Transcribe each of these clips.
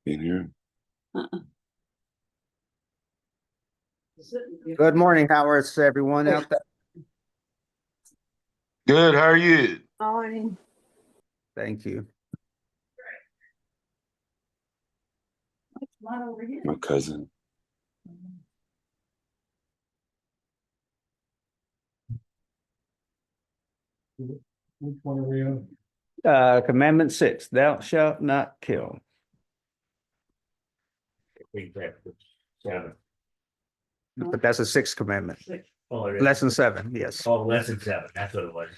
In here. Good morning. How is everyone out there? Good. How are you? Morning. Thank you. My cousin. Which one are we on? Commandment 6, thou shalt not kill. Seven. But that's a sixth commandment. Oh, it is. Lesson 7, yes. Oh, lesson 7, that's what it was.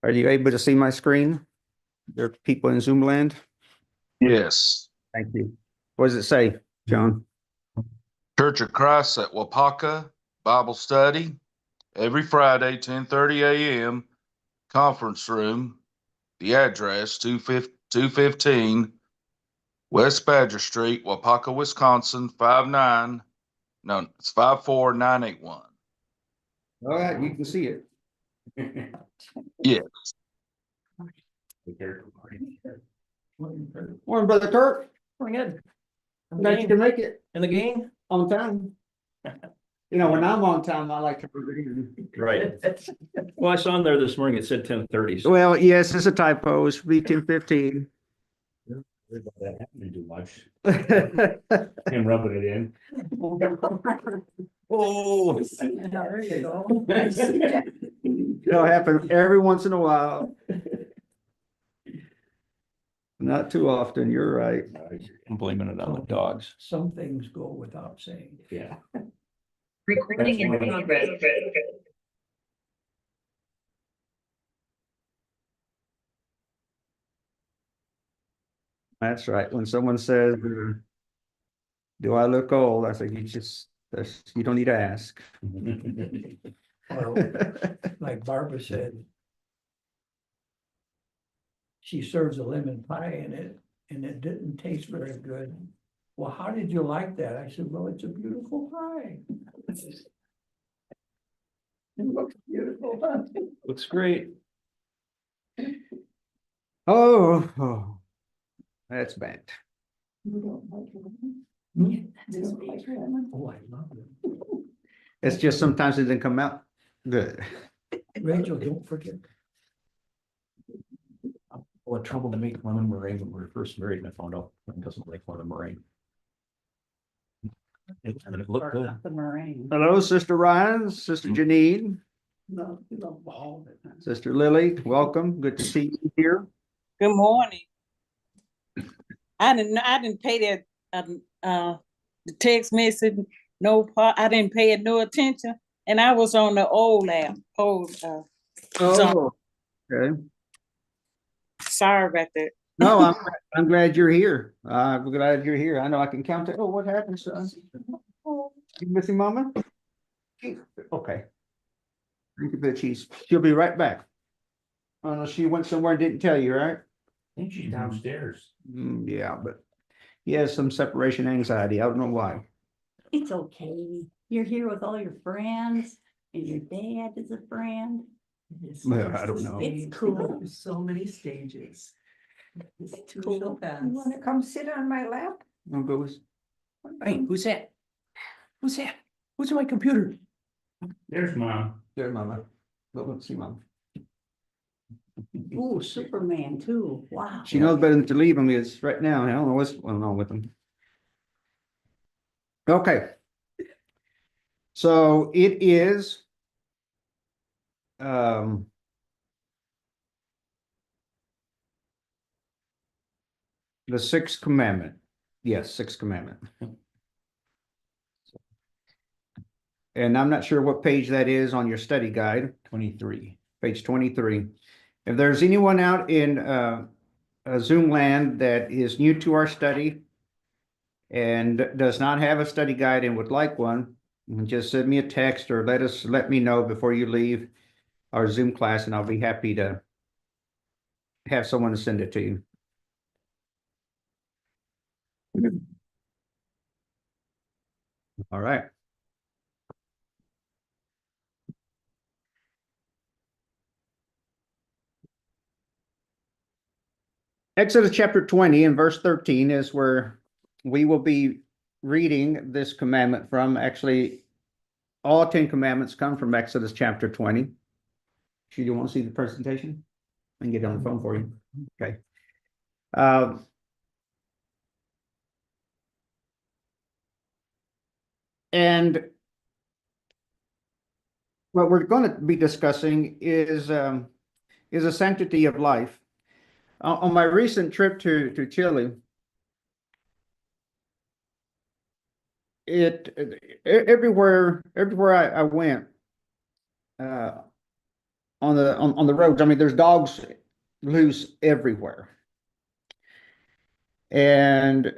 Are you able to see my screen? There are people in Zoom land? Yes. Thank you. What does it say, John? Church of Christ at Wapaka Bible Study every Friday, 10:30 a.m. Conference room. The address 215 West Badger Street, Wapaka, Wisconsin, 54981. All right, you can see it. Yeah. Morning, Brother Kirk. Pretty good. Glad you can make it In the game? on time. You know, when I'm on time, I like to. Right. Well, I saw on there this morning, it said 10:30. Well, yes, it's a typo. It should be 10:15. That happened too much. Him rubbing it in. Oh. There you go. It'll happen every once in a while. Not too often, you're right. I'm blaming it on the dogs. Some things go without saying. Yeah. Recording in progress. That's right. When someone says, do I look old? I say, you don't need to ask. Well, like Barbara said, she serves a lemon pie and it didn't taste very good. Well, how did you like that? I said, well, it's a beautiful pie. It looks beautiful. Looks great. Oh, that's bad. Oh, I love it. It's just sometimes it didn't come out good. Rachel, don't forget. What trouble to make lemon meringue when we were first married, and I found out he doesn't like lemon meringue. It looked good. The meringue. Hello, Sister Ryan, Sister Janine, No, you love all of it. Sister Lily, welcome. Good to see you here. Good morning. I didn't pay that, the text message, I didn't pay it no attention, and I was on the old app, so, Okay. sorry about that. No, I'm glad you're here. I'm glad you're here. I know I can count it. Oh, what happened, son? You missing mama? Okay. Thank you for the cheese. She'll be right back. Oh, no, she went somewhere and didn't tell you, right? I think she's downstairs. Yeah, but he has some separation anxiety. I don't know why. It's okay. You're here with all your friends and your dad is a friend. Well, I don't know. It's cool. There's so many stages. It's too Cool. so fast. You wanna come sit on my lap? I'll go with. Hey, who's that? Who's that? Who's on my computer? There's Mom. There, mama. Let's see, mom. Ooh, Superman too. Wow. She knows better than to leave him. It's right now. I don't know what's going on with him. Okay. So it is the sixth commandment. Yes, sixth commandment. And I'm not sure what page that is on your study guide. 23. Page 23. If there's anyone out in Zoom land that is new to our study and does not have a study guide and would like one, just send me a text or let me know before you leave our Zoom class, and I'll be happy to have someone to send it to you. All right. Exodus chapter 20 and verse 13 is where we will be reading this commandment from. Actually, all 10 commandments come from Exodus chapter 20. Do you want to see the presentation? I can get it on the phone for you. Okay. And what we're going to be discussing is a sanctity of life. On my recent trip to Chile, everywhere I went on the roads, I mean, there's dogs loose everywhere, and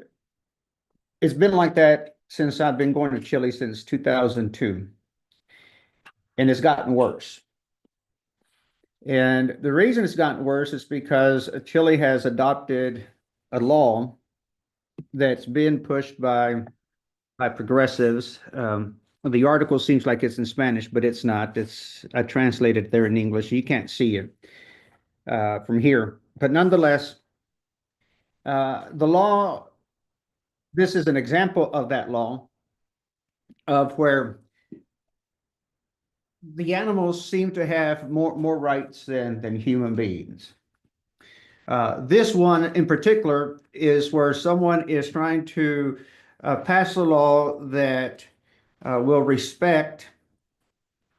it's been like that since I've been going to Chile since 2002, and it's gotten worse. And the reason it's gotten worse is because Chile has adopted a law that's been pushed by progressives. The article seems like it's in Spanish, but it's not. I translated there in English. You can't see it from here. But nonetheless, the law, this is an example of that law of where the animals seem to have more rights than human beings. This one in particular is where someone is trying to pass a law that will respect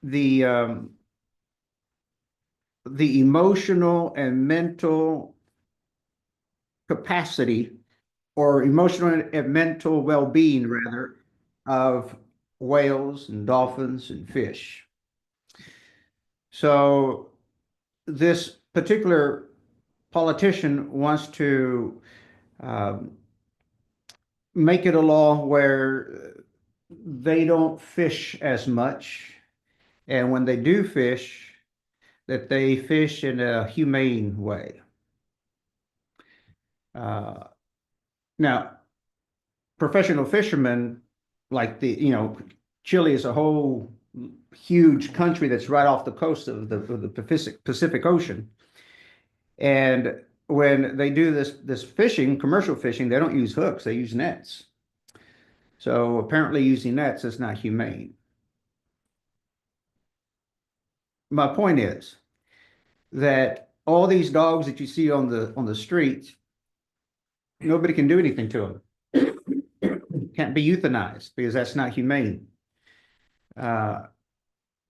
the emotional and mental capacity, or emotional and mental well-being rather, of whales and dolphins and fish. So this particular politician wants to make it a law where they don't fish as much, and when they do fish, that they fish in a humane way. Now, professional fishermen, like Chile is a whole huge country that's right off the coast of the Pacific Ocean. And when they do this fishing, commercial fishing, they don't use hooks, they use nets. So apparently using nets is not humane. My point is that all these dogs that you see on the streets, nobody can do anything to them. Can't be euthanized because that's not humane.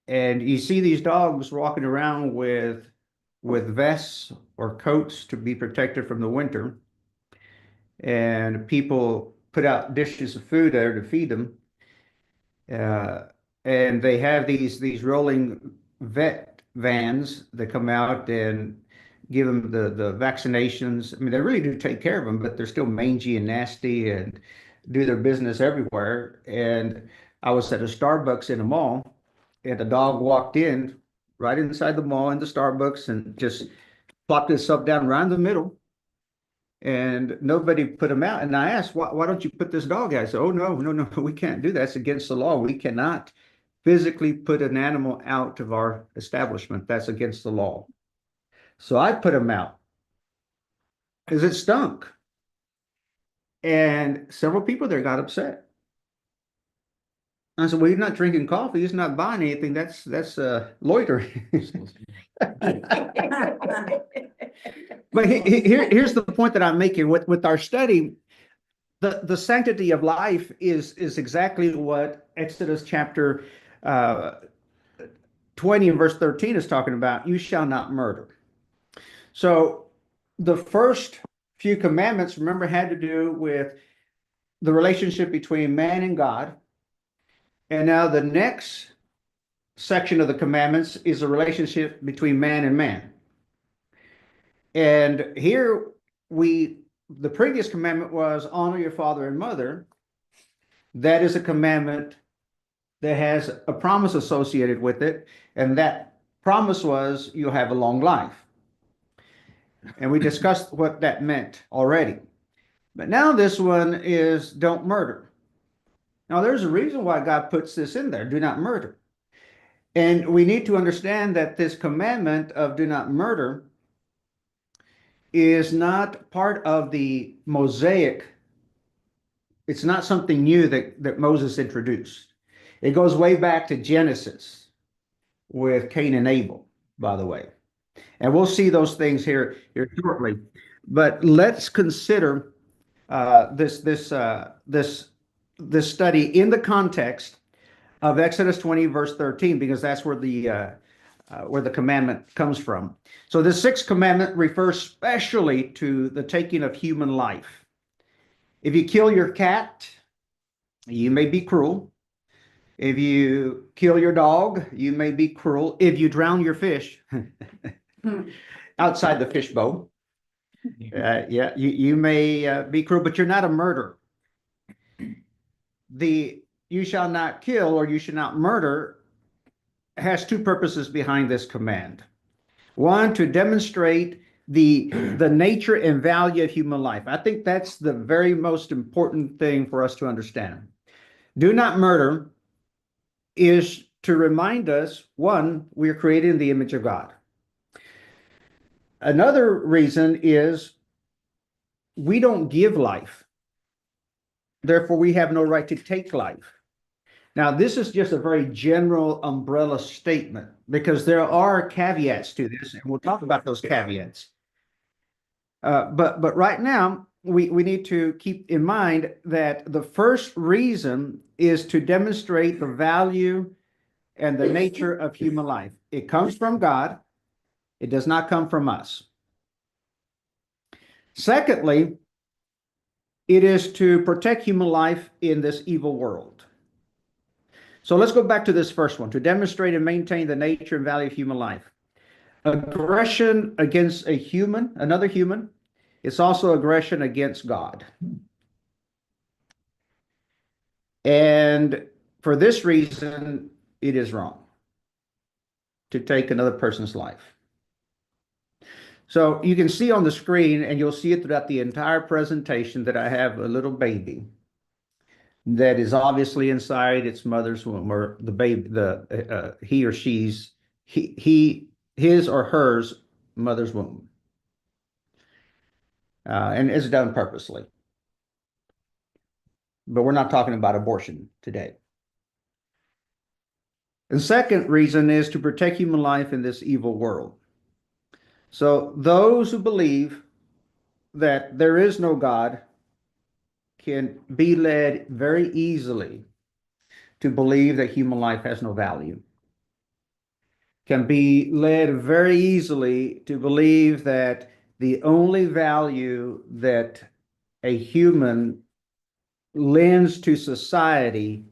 And you see these dogs walking around with vests or coats to be protected from the winter, and people put out dishes of food there to feed them. And they have these rolling vet vans that come out and give them the vaccinations. I mean, they really do take care of them, but they're still mangy and nasty and do their business everywhere. And I was at a Starbucks in a mall, and a dog walked in right inside the mall in the Starbucks and just plopped itself down right in the middle. And nobody put him out. And I asked, why don't you put this dog out? I said, oh, no, we can't do that. It's against the law. We cannot physically put an animal out of our establishment. That's against the law. So I put him out because it stunk. And several people there got upset. I said, well, he's not drinking coffee. He's not buying anything. That's loitering. But here's the point that I'm making with our study. The sanctity of life is exactly what Exodus chapter uh, 20 and verse 13 is talking about you shall not murder. So the first few commandments, remember, had to do with the relationship between man and God. And now the next section of the commandments is a relationship between man and man. And here the previous commandment was honor your father and mother. That is a commandment that has a promise associated with it. And that promise was you'll have a long life. And we discussed what that meant already. But now this one is don't murder. Now there's a reason why God puts this in there, do not murder. And we need to understand that this commandment of do not murder is not part of the Mosaic. It's not something new that Moses introduced. It goes way back to Genesis with Cain and Abel, by the way. And we'll see those things here shortly. But let's consider this study in the context of Exodus 20, verse 13, because that's where the commandment comes from. So the sixth commandment refers specially to the taking of human life. If you kill your cat, you may be cruel. If you kill your dog, you may be cruel. If you drown your fish outside the fishbowl, yeah, you may be cruel, but you're not a murderer. The you shall not kill or you should not murder has two purposes behind this command. One, to demonstrate the nature and value of human life. I think that's the very most important thing for us to understand. Do not murder is to remind us, one, we are created in the image of God. Another reason is we don't give life. Therefore, we have no right to take life. Now, this is just a very general umbrella statement because there are caveats to this, and we'll talk about those caveats. But right now, we need to keep in mind that the first reason is to demonstrate the value and the nature of human life. It comes from God. It does not come from us. Secondly, it is to protect human life in this evil world. So let's go back to this first one, to demonstrate and maintain the nature and value of human life. Aggression against a human, another human, it's also aggression against God. And for this reason, it is wrong to take another person's life. So you can see on the screen, and you'll see it throughout the entire presentation, that I have a little baby that is obviously inside its mother's womb, or the baby, he or she's, his or hers mother's womb. And it's done purposely. But we're not talking about abortion today. The second reason is to protect human life in this evil world. So those who believe that there is no God can be led very easily to believe that human life has no value. Can be led very easily to believe that the only value that a human lends to society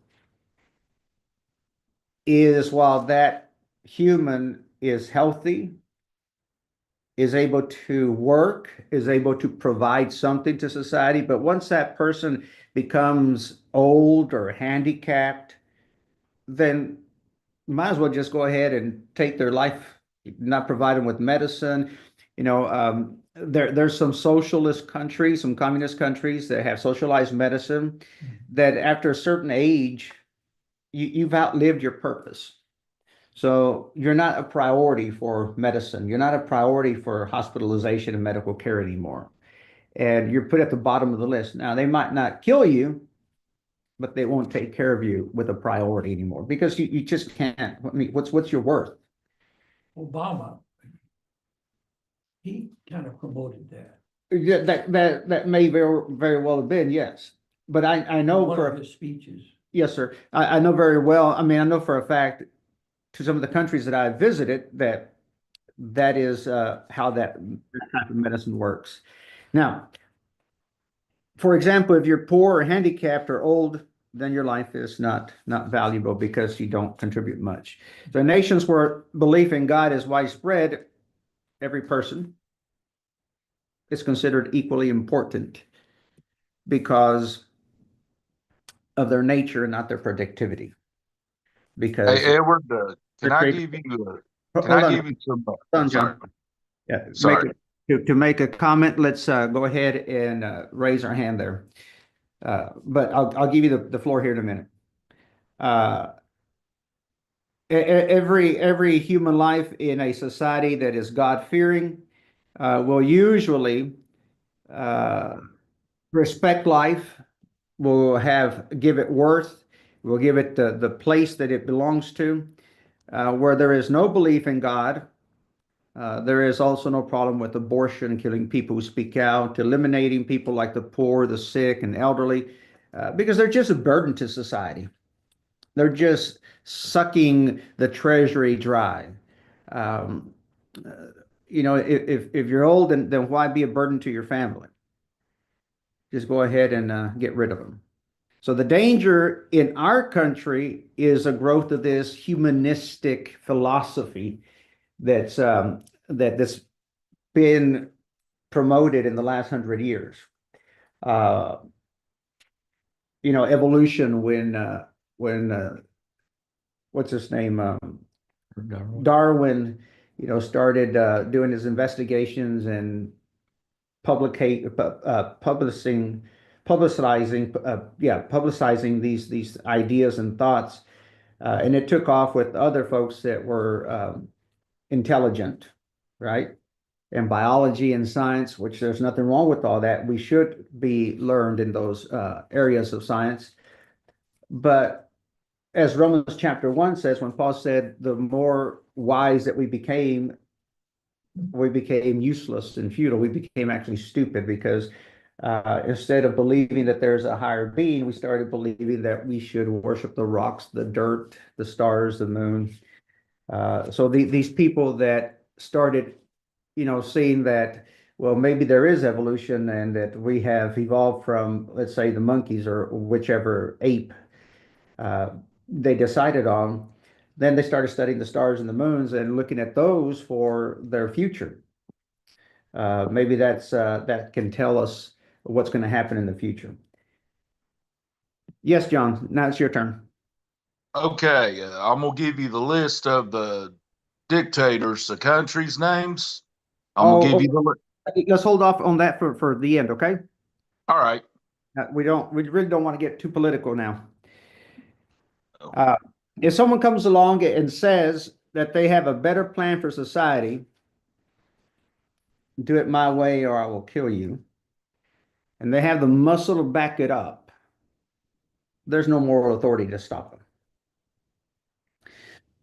is while that human is healthy, is able to work, is able to provide something to society. But once that person becomes old or handicapped, then might as well just go ahead and take their life, not provide them with medicine. There's some socialist countries, some communist countries that have socialized medicine that after a certain age, you've outlived your purpose. So you're not a priority for medicine. You're not a priority for hospitalization and medical care anymore. And you're put at the bottom of the list. Now, they might not kill you, but they won't take care of you with a priority anymore because you just can't. I mean, what's your worth? Obama, he kind of promoted that. Yeah, that may very well have been, yes. But I know One for of his speeches. Yes, sir. I know very well. I mean, I know for a fact to some of the countries that I visited that that is how that type of medicine works. Now, for example, if you're poor or handicapped or old, then your life is not valuable because you don't contribute much. So nations where belief in God is widespread, every person is considered equally important because of their nature and not their productivity. Because Hey, Edward, they're can I created. give you, can Hold I on, give you some, hold on, sorry, John. Yeah, sorry. to make a comment, let's go ahead and raise our hand there. But I'll give you the floor here in a minute. Every human life in a society that is God-fearing will usually uh, respect life, will give it worth, will give it the place that it belongs to. Where there is no belief in God, there is also no problem with abortion, killing people who speak out, eliminating people like the poor, the sick, and elderly, because they're just a burden to society. They're just sucking the treasury dry. Um, if you're old, then why be a burden to your family? Just go ahead and get rid of them. So the danger in our country is a growth of this humanistic philosophy that's been promoted in the last 100 years. Uh, Evolution when what's his name? Darwin, started doing his investigations and publicizing these ideas and thoughts, and it took off with other folks that were intelligent, right? And biology and science, which there's nothing wrong with all that. We should be learned in those areas of science. But as Romans chapter 1 says, when Paul said, the more wise that we became useless and futile. We became actually stupid because instead of believing that there's a higher being, we started believing that we should worship the rocks, the dirt, the stars, the moon. So these people that started, seeing that, well, maybe there is evolution and that we have evolved from, let's say, the monkeys or whichever ape uh, they decided on. Then they started studying the stars and the moons and looking at those for their future. Maybe that can tell us what's going to happen in the future. Yes, John, now it's your turn. Okay, I'm gonna give you the list of the dictators, the countries' names. I'm gonna give Oh, you the, let's hold off on that for the end, okay? all right. We really don't want to get too political now. Uh, if someone comes along and says that they have a better plan for society, do it my way or I will kill you, and they have the muscle to back it up, there's no moral authority to stop them.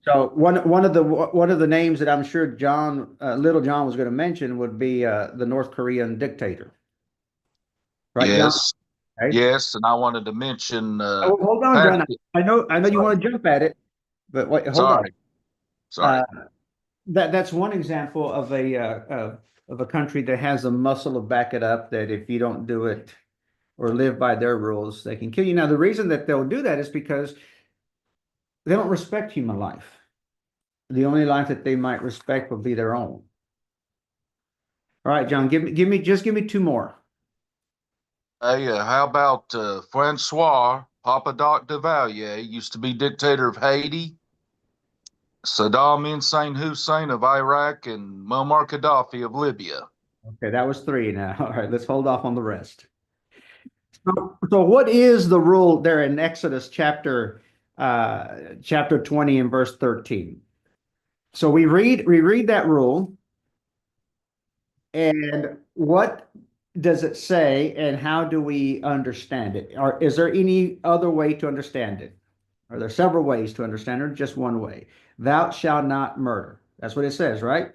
So one of the names that I'm sure Little John was going to mention would be the North Korean dictator, right, John? Yes, Okay. yes, and I wanted to mention, Oh, hold on, Pat, John. I know you sorry, want to jump at it, but wait, hold on. sorry, sorry. Uh, that's one example of a country that has a muscle to back it up. That if you don't do it or live by their rules, they can kill you. Now, the reason that they'll do that is because they don't respect human life. The only life that they might respect will be their own. All right, John, give me two more. Hey, how about Francois Papa Doc Duvalier, used to be dictator of Haiti, Saddam Hussein of Iraq, and Muammar Gaddafi of Libya. Okay, that was three now. All right, let's hold off on the rest. So what is the rule there in Exodus chapter 20 and verse 13? So we read that rule, and what does it say, and how do we understand it? Or is there any other way to understand it? Are there several ways to understand it, or just one way? Thou shalt not murder. That's what it says, right?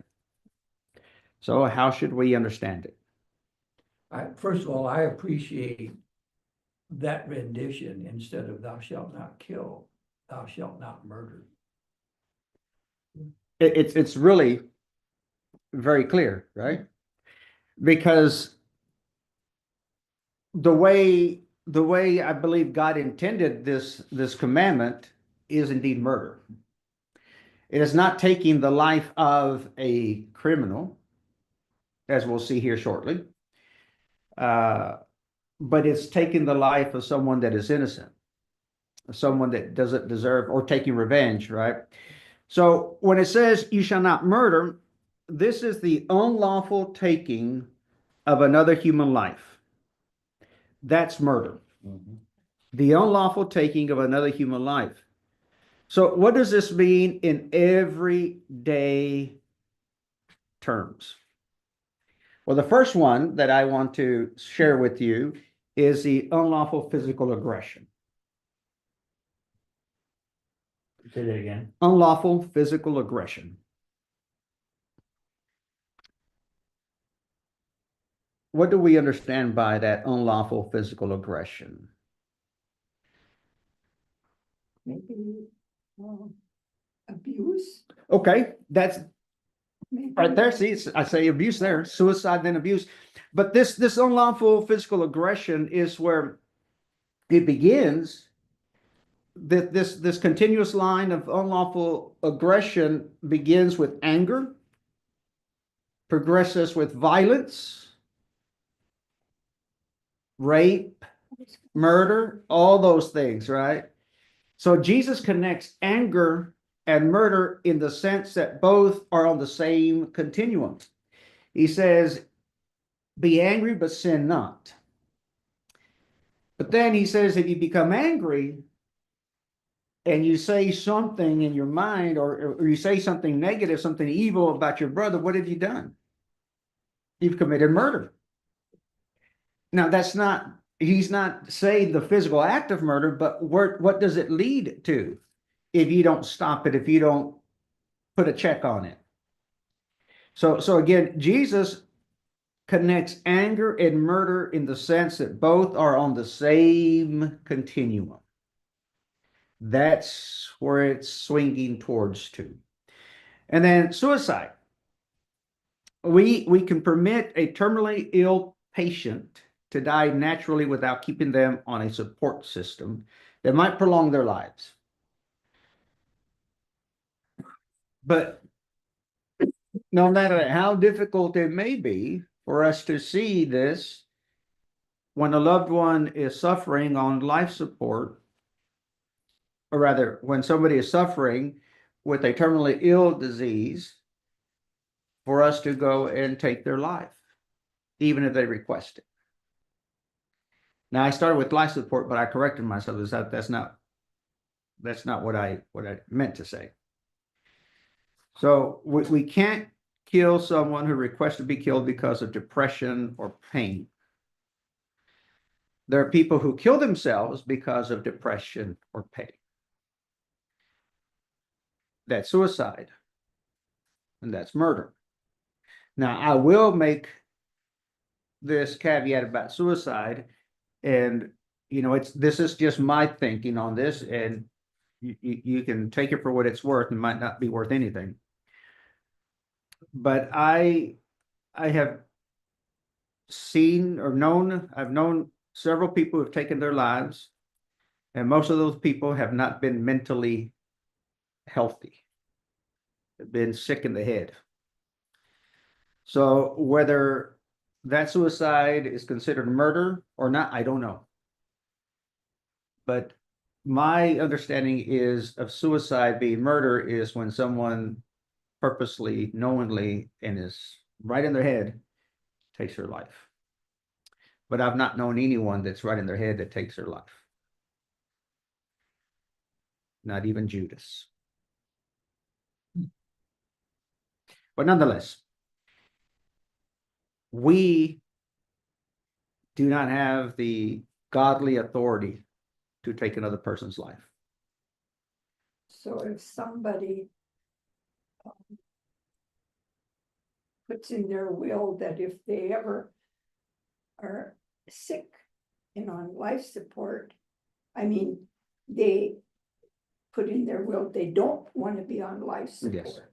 So how should we understand it? First of all, I appreciate that rendition instead of thou shalt not kill, thou shalt not murder. It's really very clear, right? Because the way I believe God intended this commandment is indeed murder. It is not taking the life of a criminal, as we'll see here shortly, but it's taking the life of someone that is innocent, someone that doesn't deserve, or taking revenge, right? So when it says you shall not murder, this is the unlawful taking of another human life. That's murder. The unlawful taking of another human life. So what does this mean in everyday terms? Well, the first one that I want to share with you is the unlawful physical aggression. Say that again. Unlawful physical aggression. What do we understand by that unlawful physical aggression? Maybe, abuse, Okay, that's maybe. right there. See, I say abuse there, suicide, then abuse. But this unlawful physical aggression is where it begins. This continuous line of unlawful aggression begins with anger, progresses with violence, rape, murder, all those things, right? So Jesus connects anger and murder in the sense that both are on the same continuum. He says, be angry, but sin not. But then he says, if you become angry and you say something in your mind, or you say something negative, something evil about your brother, what have you done? You've committed murder. Now, he's not saying the physical act of murder, but what does it lead to if you don't stop it, if you don't put a check on it? So again, Jesus connects anger and murder in the sense that both are on the same continuum. That's where it's swinging towards to. And then suicide. We can permit a terminally ill patient to die naturally without keeping them on a support system that might prolong their lives. But no matter how difficult it may be for us to see this, when a loved one is suffering on life support, or rather, when somebody is suffering with a terminally ill disease, for us to go and take their life, even if they request it. Now, I started with life support, but I corrected myself. That's not what I meant to say. So we can't kill someone who requests to be killed because of depression or pain. There are people who kill themselves because of depression or pain. That's suicide, and that's murder. Now, I will make this caveat about suicide, and this is just my thinking on this, and you can take it for what it's worth. It might not be worth anything. But I have seen or I've known several people who have taken their lives, and most of those people have not been mentally healthy. They've been sick in the head. So whether that suicide is considered murder or not, I don't know. But my understanding is of suicide being murder is when someone purposely, knowingly, and is right in their head takes their life. But I've not known anyone that's right in their head that takes their life. Not even Judas. But nonetheless, we do not have the godly authority to take another person's life. So if somebody puts in their will that if they ever are sick and on life support, I mean, they put in their will, they don't want to be on life Yes. support.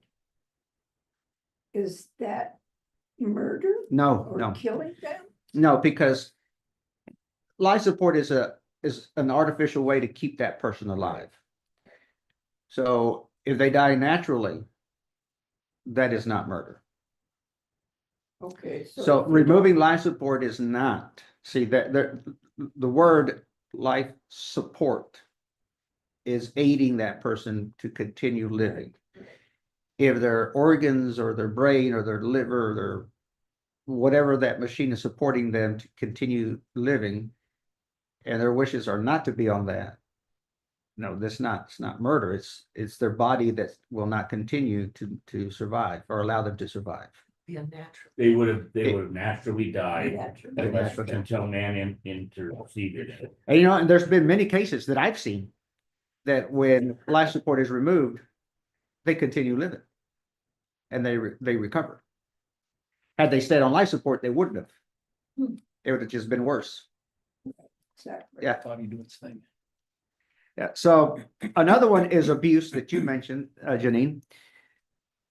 Is that murder No, or no, killing them? no, because life support is an artificial way to keep that person alive. So if they die naturally, that is not murder. Okay. So if they removing don't- life support is not, see that the word life support is aiding that person to continue living. If their organs or their brain or their liver or their whatever that machine is supporting them to continue living, and their wishes are not to be on that, no, it's not murder. It's their body that will not continue to survive or allow them to survive. Be unnatural. They would It- have naturally died Naturally. unless, Naturally. until man interceded. And you know, and there's been many cases that I've seen that when life support is removed, they continue living and they recover. Had they stayed on life support, they wouldn't have. Hmm. It would have just been worse. Exactly. Yeah. Bobby doing its thing. Yeah. So another one is abuse that you mentioned, Janine.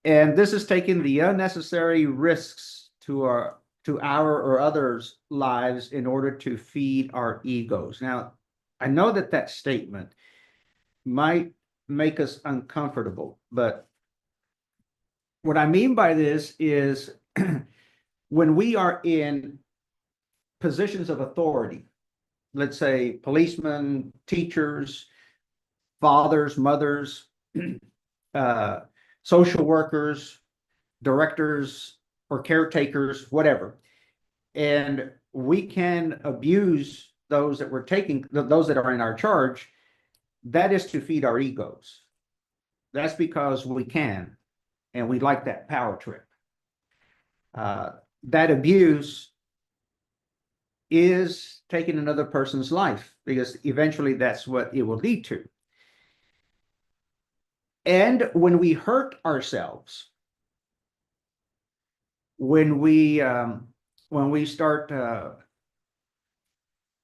And this is taking the unnecessary risks to our or others' lives in order to feed our egos. Now, I know that statement might make us uncomfortable, but what I mean by this is when we are in positions of authority, let's say policemen, teachers, fathers, mothers, social workers, directors, or caretakers, whatever. And we can abuse those that we're taking, those that are in our charge. That is to feed our egos. That's because we can, and we like that power trip. That abuse is taking another person's life because eventually that's what it will lead to. And when we hurt ourselves, when we start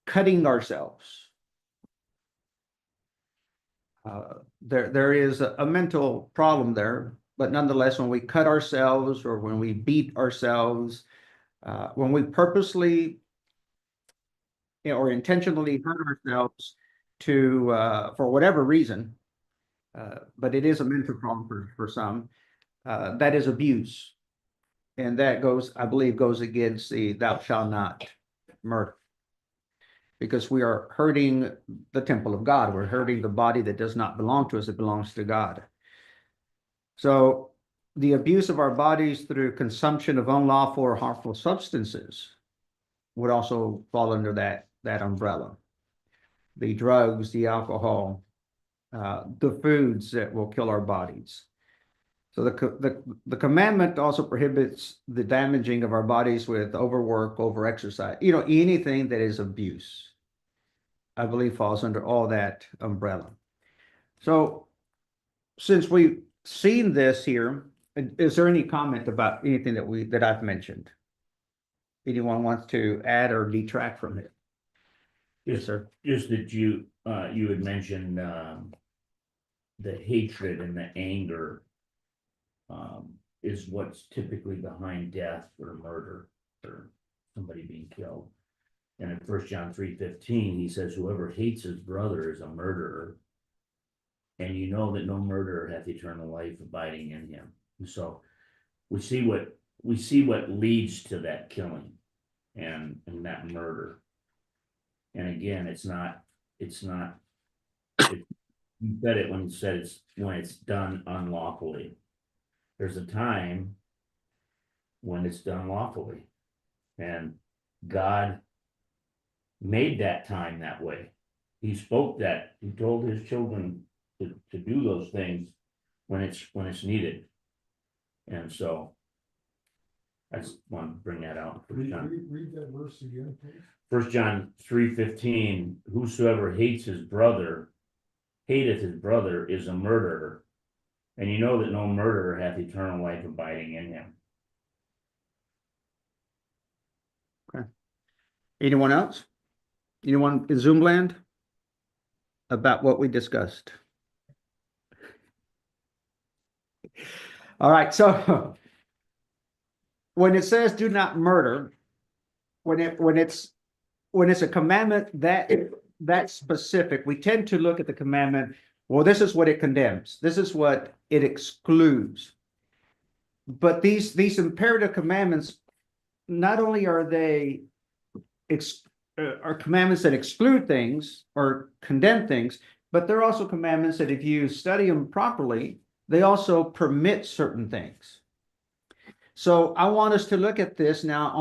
cutting ourselves, there is a mental problem there. But nonetheless, when we cut ourselves or when we beat ourselves, when we purposely or intentionally hurt ourselves to for whatever reason, but it is a mental problem for some, that is abuse. And that goes, I believe, goes against the thou shalt not murder. Because we are hurting the temple of God. We're hurting the body that does not belong to us, it belongs to God. So the abuse of our bodies through consumption of unlawful or harmful substances would also fall under that umbrella. The drugs, the alcohol, the foods that will kill our bodies. So the commandment also prohibits the damaging of our bodies with overwork, overexercise, anything that is abuse, I believe falls under all that umbrella. So since we've seen this here, is there any comment about anything that I've mentioned? Anyone wants to add or detract from it? Yes, sir. Just that you had mentioned, the hatred and the anger, is what's typically behind death or murder or somebody being killed. And in 1 John 3:15, he says, whoever hates his brother is a murderer. And you know that no murderer hath eternal life abiding in him. And so we see what leads to that killing and that murder. And again, you said it when you said when it's done unlawfully. There's a time when it's done lawfully. And God made that time that way. He spoke that, he told his children to do those things when it's needed. And so I just want to bring that out. Read that verse again, please. 1 John 3:15, whosoever hateth his brother is a murderer. And you know that no murderer hath eternal life abiding in him. Anyone else? Anyone in Zoom land? About what we discussed? All right, so when it says do not murder, when it's a commandment that's specific, we tend to look at the commandment, well, this is what it condemns, this is what it excludes. But these imperative commandments, not only are they are commandments that exclude things or condemn things, but they're also commandments that if you study them properly, they also permit certain things. So I want us to look at this now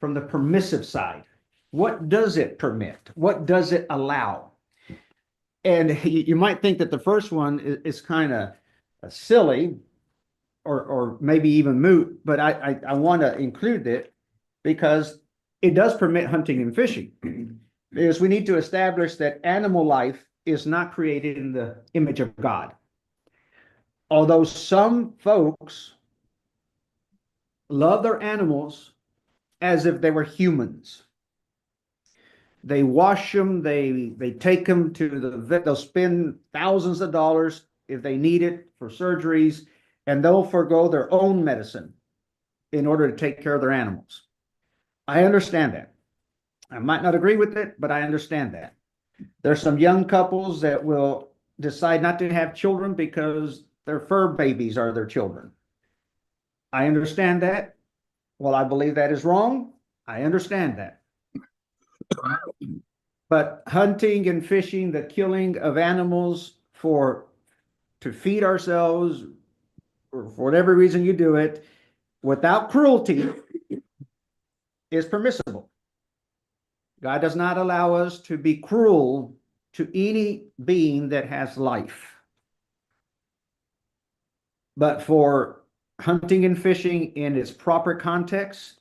from the permissive side. What does it permit? What does it allow? And you might think that the first one is kind of silly or maybe even moot, but I want to include it because it does permit hunting and fishing. Because we need to establish that animal life is not created in the image of God. Although some folks love their animals as if they were humans. They wash them, they take them to the vet, they'll spend thousands of dollars if they need it for surgeries, and they'll forego their own medicine in order to take care of their animals. I understand that. I might not agree with it, but I understand that. There's some young couples that will decide not to have children because their fur babies are their children. I understand that. Well, I believe that is wrong. I understand that. But hunting and fishing, the killing of animals to feed ourselves, or for whatever reason you do it, without cruelty is permissible. God does not allow us to be cruel to any being that has life. But for hunting and fishing in its proper context,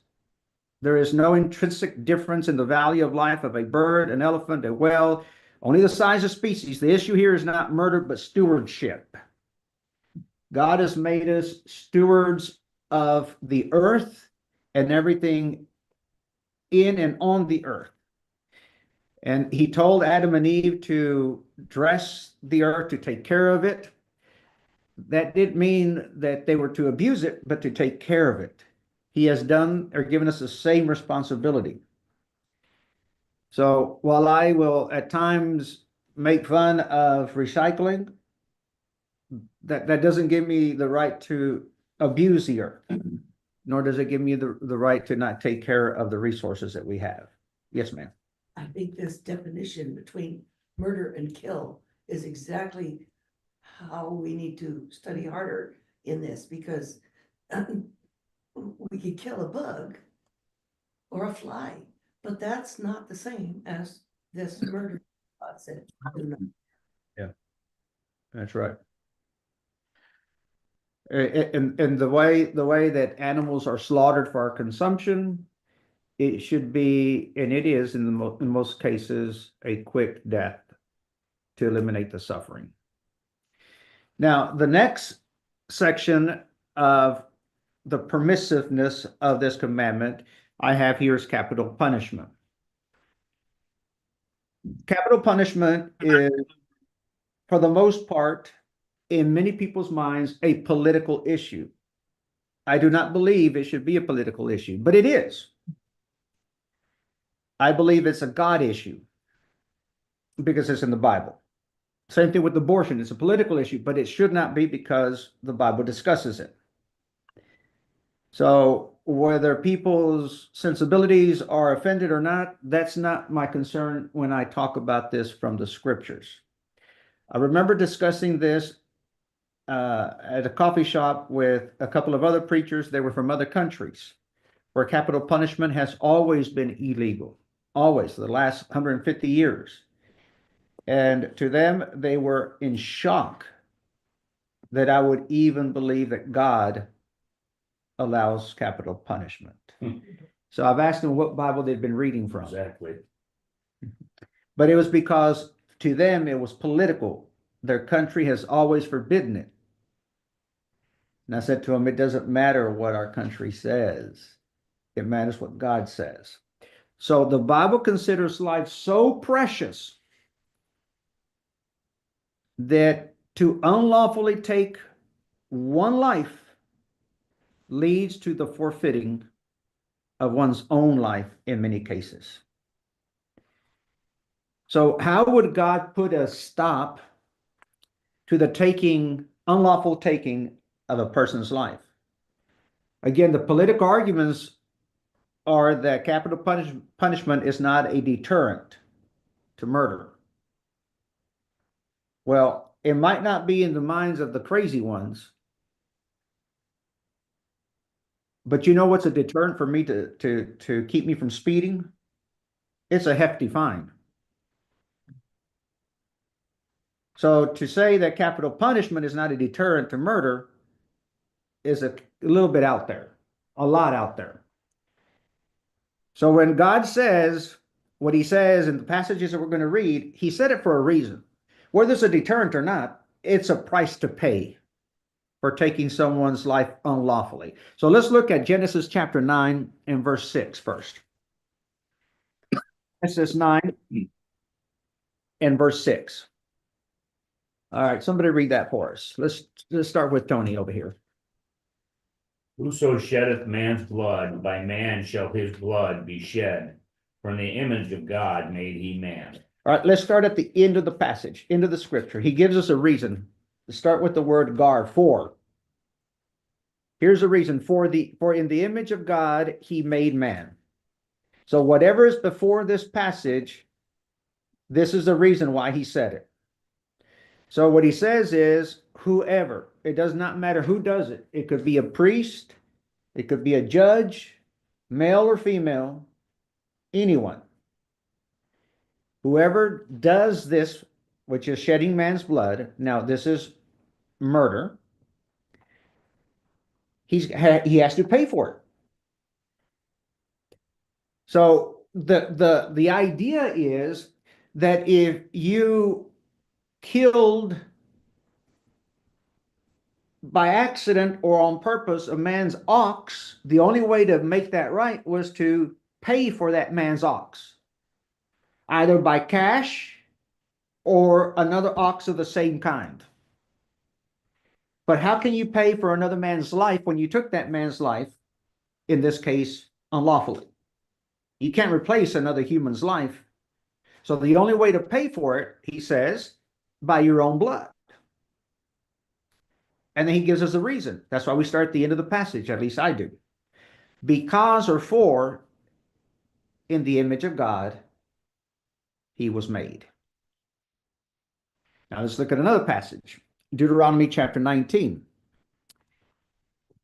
there is no intrinsic difference in the value of life of a bird, an elephant, a whale, only the size of species. The issue here is not murder, but stewardship. God has made us stewards of the earth and everything in and on the earth. And he told Adam and Eve to dress the earth, to take care of it. That didn't mean that they were to abuse it, but to take care of it. He has done or given us the same responsibility. So while I will at times make fun of recycling, that doesn't give me the right to abuse the earth, nor does it give me the right to not take care of the resources that we have. Yes, ma'am. I think this definition between murder and kill is exactly how we need to study harder in this, because we could kill a bug or a fly, but that's not the same as this murder. Yeah, that's right. And the way that animals are slaughtered for our consumption, it should be, and it is in most cases, a quick death to eliminate the suffering. Now, the next section of the permissiveness of this commandment I have here is capital punishment. Capital punishment is, for the most part, in many people's minds, a political issue. I do not believe it should be a political issue, but it is. I believe it's a God issue because it's in the Bible. Same thing with abortion. It's a political issue, but it should not be because the Bible discusses it. So whether people's sensibilities are offended or not, that's not my concern when I talk about this from the scriptures. I remember discussing this at a coffee shop with a couple of other preachers. They were from other countries where capital punishment has always been illegal, always, for the last 150 years. And to them, they were in shock that I would even believe that God allows capital punishment. So I've asked them what Bible they'd been reading from. Exactly. But it was because to them it was political. Their country has always forbidden it. And I said to them, it doesn't matter what our country says. It matters what God says. So the Bible considers life so precious that to unlawfully take one life leads to the forfeiting of one's own life in many cases. So how would God put a stop to the unlawful taking of a person's life? Again, the political arguments are that capital punishment is not a deterrent to murder. Well, it might not be in the minds of the crazy ones, but you know what's a deterrent for me to keep me from speeding? It's a hefty fine. So to say that capital punishment is not a deterrent to murder is a little bit out there, a lot out there. So when God says what he says in the passages that we're going to read, he said it for a reason. Whether it's a deterrent or not, it's a price to pay for taking someone's life unlawfully. So let's look at Genesis chapter 9 and verse 6 first. Genesis 9 and verse 6. All right, somebody read that for us. Let's start with Tony over here. Whoso sheddeth man's blood, by man shall his blood be shed. From the image of God made he man. All right, let's start at the end of the passage, end of the scripture. He gives us a reason. Let's start with the word gar, for. Here's a reason, for in the image of God he made man. So whatever is before this passage, this is the reason why he said it. So what he says is, whoever, it does not matter who does it. It could be a priest, it could be a judge, male or female, anyone. Whoever does this, which is shedding man's blood, now this is murder, he has to pay for it. So the idea is that if you killed by accident or on purpose a man's ox, the only way to make that right was to pay for that man's ox, either by cash or another ox of the same kind. But how can you pay for another man's life when you took that man's life, in this case, unlawfully? You can't replace another human's life. So the only way to pay for it, he says, by your own blood. And then he gives us a reason. That's why we start at the end of the passage, at least I do. Because or for, in the image of God, he was made. Now let's look at another passage, Deuteronomy chapter 19.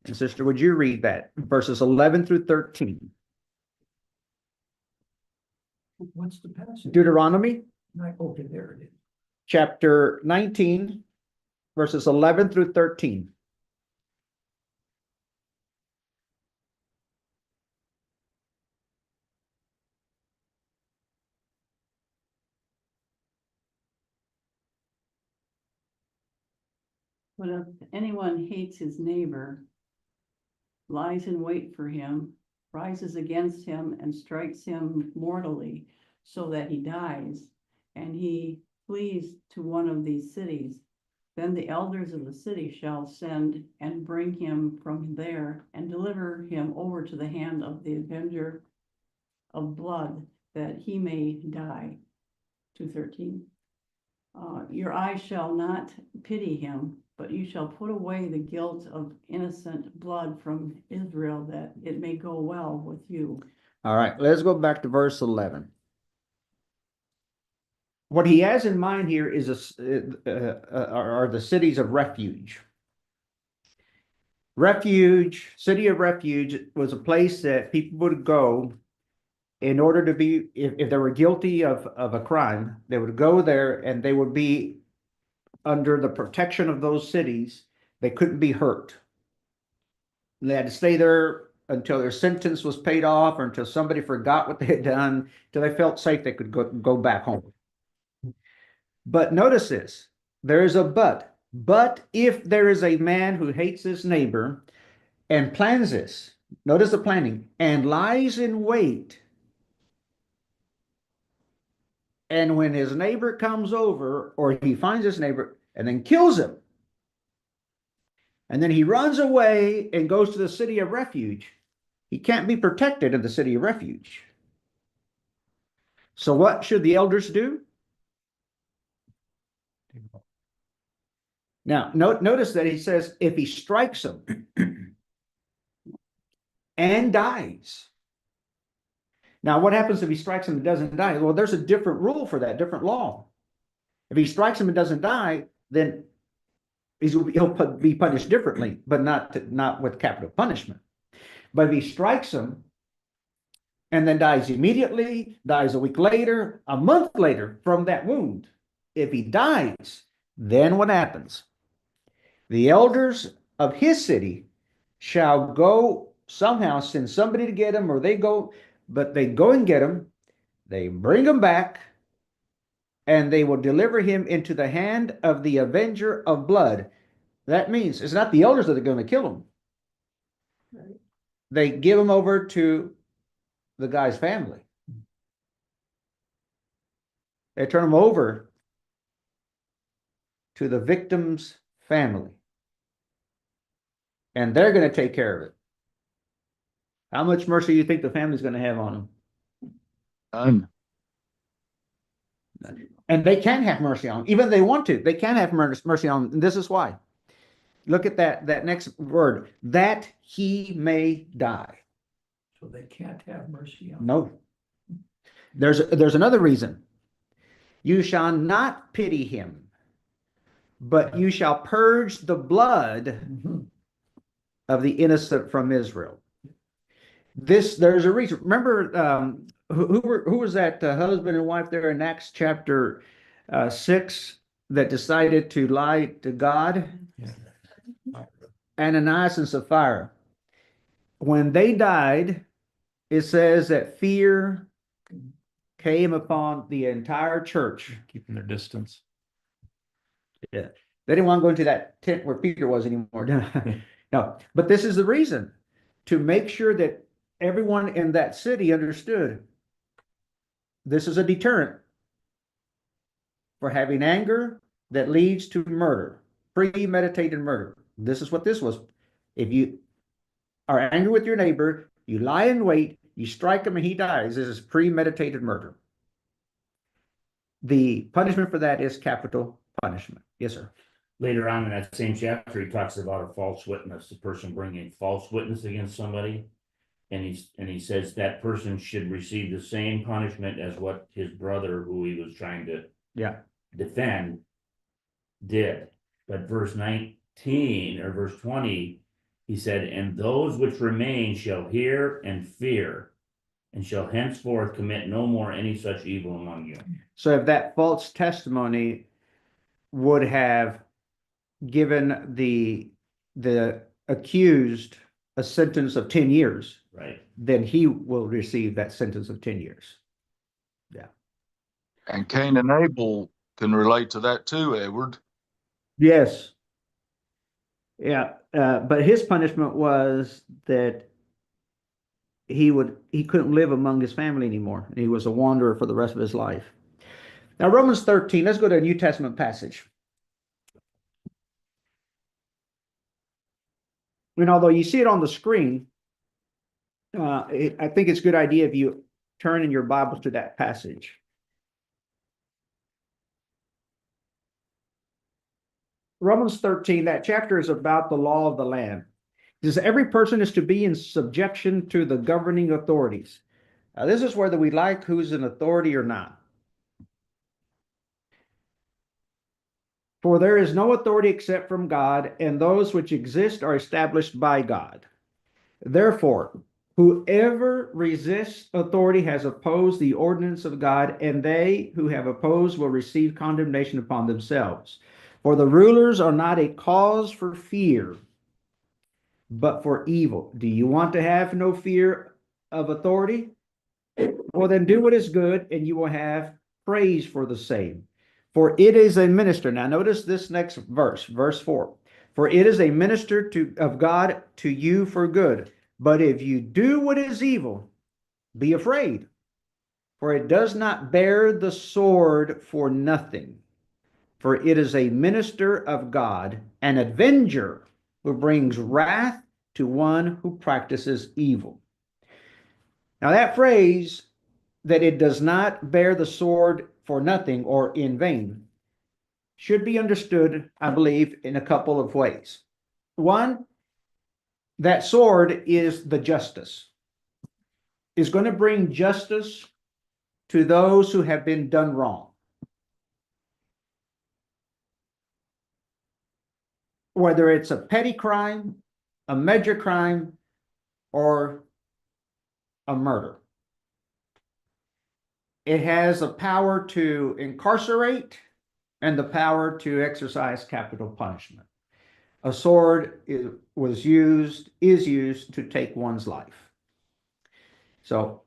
And sister, would you read that? Verses 11 through 13. What's the passage? Deuteronomy Okay, there it is. chapter 19, verses 11 through 13. But if anyone hates his neighbor, lies in wait for him, rises against him and strikes him mortally so that he dies, and he flees to one of these cities, then the elders of the city shall send and bring him from there and deliver him over to the hand of the avenger of blood, that he may die. 2:13. Your eye shall not pity him, but you shall put away the guilt of innocent blood from Israel, that it may go well with you. All right, let's go back to verse 11. What he has in mind here is are the cities of refuge. Refuge, city of refuge was a place that people would go in order to be, if they were guilty of a crime, they would go there and they would be under the protection of those cities. They couldn't be hurt. They had to stay there until their sentence was paid off or until somebody forgot what they had done, till they felt safe they could go back home. But notice this, there is a but. But if there is a man who hates his neighbor and plans this, notice the planning, and lies in wait And when his neighbor comes over, or he finds his neighbor and then kills him, and then he runs away and goes to the city of refuge, he can't be protected in the city of refuge. So what should the elders do? Now, notice that he says, if he strikes him and dies. Now, what happens if he strikes him and doesn't die? Well, there's a different rule for that, different law. If he strikes him and doesn't die, then he'll be punished differently, but not with capital punishment. But if he strikes him and then dies immediately, dies a week later, a month later from that wound, if he dies, then what happens? The elders of his city shall go somehow, send somebody to get him, or they go and get him, they bring him back, and they will deliver him into the hand of the avenger of blood. That means it's not the elders that are going to kill him. Right. They give him over to the guy's family. They turn him over to the victim's family. And they're going to take care of it. How much mercy do you think the family's going to have on him? None. And they can have mercy on him. Even if they want to, they can have mercy on him. And this is why. Look at that next word, that he may die. So they can't have mercy on. No. There's another reason. You shall not pity him, but you shall purge the blood of the innocent from Israel. There's a reason. Remember, who was that husband and wife there in Acts chapter 6 that decided to lie to God? Ananias and Sapphira. When they died, it says that fear came upon the entire church. Keeping their distance. Yeah. They didn't want to go into that tent where Peter was anymore. No, but this is the reason, to make sure that everyone in that city understood this is a deterrent for having anger that leads to murder, premeditated murder. This is what this was. If you are angry with your neighbor, you lie in wait, you strike him and he dies. This is premeditated murder. The punishment for that is capital punishment. Yes, sir. Later on in that same chapter, he talks about a false witness, the person bringing false witness against somebody. And he says that person should receive the same punishment as what his brother, who he was trying to defend, did. But verse 19 or verse 20, he said, and those which remain shall hear and fear, and shall henceforth commit no more any such evil among you. So if that false testimony would have given the accused a sentence of 10 years, right, then he will receive that sentence of 10 years. Yeah. And Cain and Abel can relate to that too, Edward. Yes. Yeah. But his punishment was that he couldn't live among his family anymore. He was a wanderer for the rest of his life. Now, Romans 13, let's go to a New Testament passage. And although you see it on the screen, I think it's a good idea if you turn in your Bibles to that passage. Romans 13, that chapter is about the law of the land. It says every person is to be in subjection to the governing authorities. Now, this is whether we like who's in authority or not. For there is no authority except from God, and those which exist are established by God. Therefore, whoever resists authority has opposed the ordinance of God, and they who have opposed will receive condemnation upon themselves. For the rulers are not a cause for fear, but for evil. Do you want to have no fear of authority? Well, then do what is good, and you will have praise for the same. For it is a minister. Now notice this next verse, verse 4. For it is a minister of God to you for good. But if you do what is evil, be afraid. For it does not bear the sword for nothing, for it is a minister of God, an avenger who brings wrath to one who practices evil. Now, that phrase, that it does not bear the sword for nothing or in vain, should be understood, I believe, in a couple of ways. One, that sword is the justice, is going to bring justice to those who have been done wrong. Whether it's a petty crime, a major crime, or a murder. It has the power to incarcerate and the power to exercise capital punishment. A sword is used to take one's life. So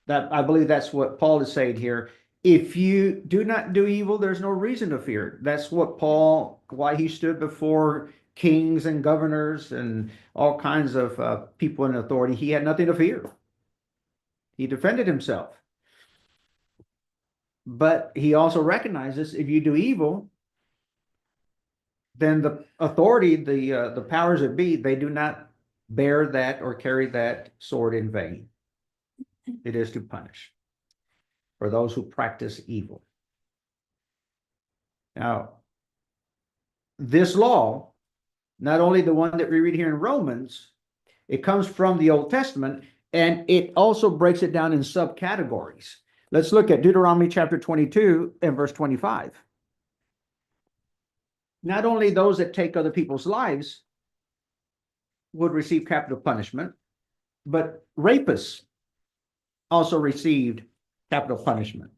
that, I believe that's what Paul is saying here. If you do not do evil, there's no reason to fear. That's what Paul, why he stood before kings and governors and all kinds of people in authority. He had nothing to fear. He defended himself. But he also recognizes if you do evil, then the authority, the powers that be, they do not bear that or carry that sword in vain. It is to punish for those who practice evil. Now, this law, not only the one that we read here in Romans, it comes from the Old Testament, and it also breaks it down in subcategories. Let's look at Deuteronomy chapter 22 and verse 25. Not only those that take other people's lives would receive capital punishment, but rapists also received capital punishment.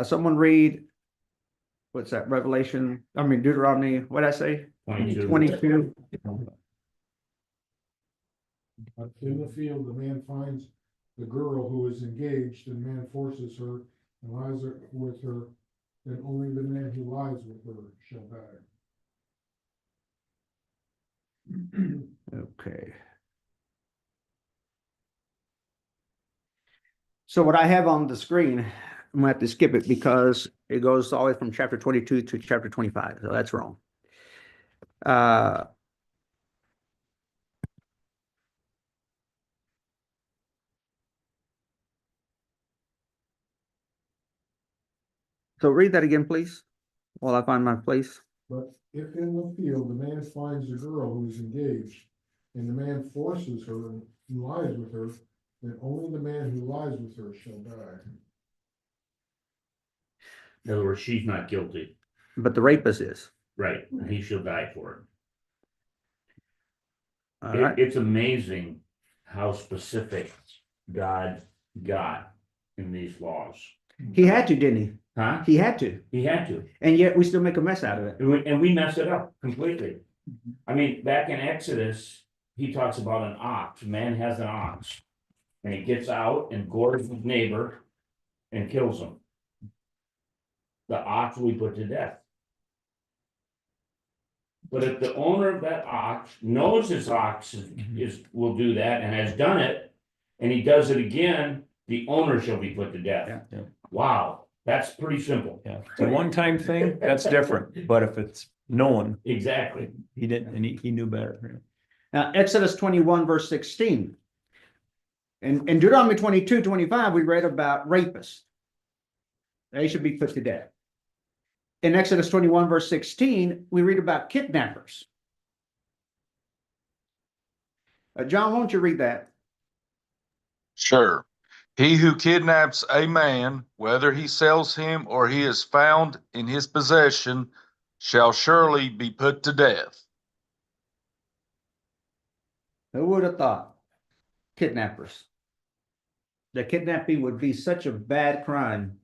Someone read, what's that, Deuteronomy, what did I say? 22. In the field, the man finds the girl who is engaged, and the man forces her and lies with her, then only the man who lies with her shall die. Okay. So what I have on the screen, I'm gonna have to skip it because it goes all the way from chapter 22 to chapter 25. So that's wrong. So read that again, please, while I find my place. But if in the field the man finds the girl who is engaged, and the man forces her and lies with her, then only the man who lies with her shall die. In other words, she's not guilty, But the rapist is. right? And he shall die for All it. right. It's amazing how specific God got in these laws. He had to, didn't he? Huh? He had to. He had to. And yet we still make a mess out of it. And we mess it up completely. I mean, back in Exodus, he talks about an ox. Man has an ox. And he gets out and gores his neighbor and kills him. The ox we put to death. But if the owner of that ox knows his ox will do that and has done it, and he does it again, the owner shall be put to death. Yeah. Wow, that's pretty simple. Yeah, it's a one-time thing, that's different, but if it's known, Exactly. he didn't, and he knew better. Now, Exodus 21, verse 16. In Deuteronomy 22, 25, we read about rapists. They should be put to death. In Exodus 21, verse 16, we read about kidnappers. John, won't you read that? Sure. He who kidnaps a man, whether he sells him or he is found in his possession, shall surely be put to death. Who would have thought? Kidnappers. The kidnapping would be such a bad crime.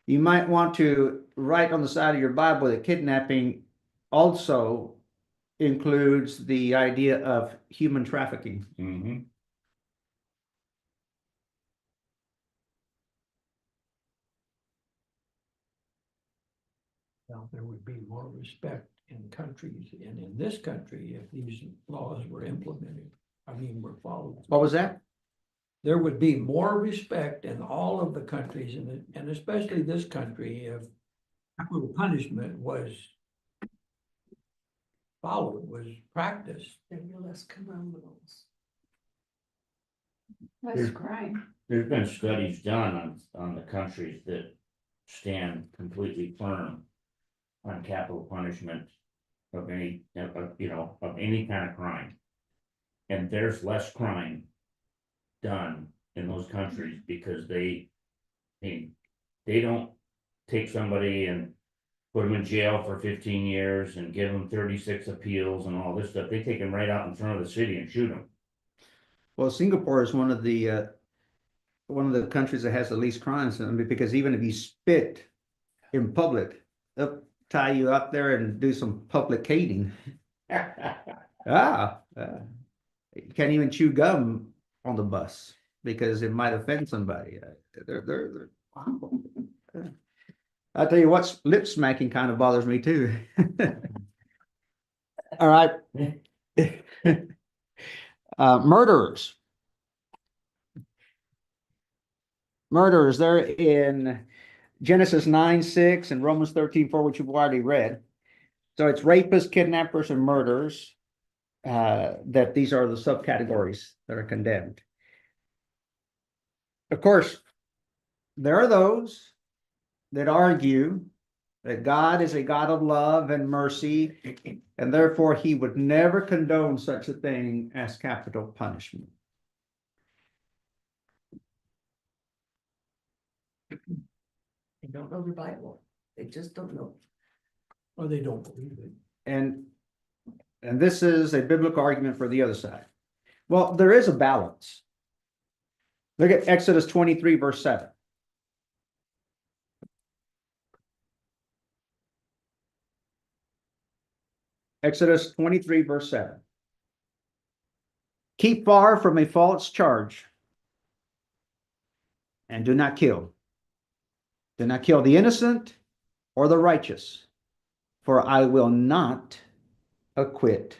You might want to write on the side of your Bible that kidnapping also includes the idea of human trafficking. Mm-hmm. Now, there would be more respect in countries, and in this country, if these laws were implemented, were followed. What was that? There would be more respect in all of the countries, and especially this country, if capital punishment was followed, was practiced. There were less criminals. Less crime. There's been studies done on the countries that stand completely firm on capital punishment of any, of any kind of crime. And there's less crime done in those countries because they don't take somebody and put them in jail for 15 years and give them 36 appeals and all this stuff. They take them right out in front of the city and shoot them. Well, Singapore is one of the countries that has the least crimes. Because even if you spit in public, they'll tie you up there and do some public caning. You can't even chew gum on the bus because it might offend somebody. They're I'll tell you what, lip smacking kind of bothers me too. All right. Murderers. Murderers, they're in Genesis 9:6 and Romans 13:4, which you've already read. So it's rapists, kidnappers, and murderers. That these are the subcategories that are condemned. Of course, there are those that argue that God is a God of love and mercy, and therefore he would never condone such a thing as capital punishment. They don't know the Bible. They just don't know. Or they don't believe it. And this is a biblical argument for the other side. Well, there is a balance. Look at Exodus 23, verse 7. Exodus 23, verse 7. Keep far from a false charge and do not kill. Do not kill the innocent or the righteous, for I will not acquit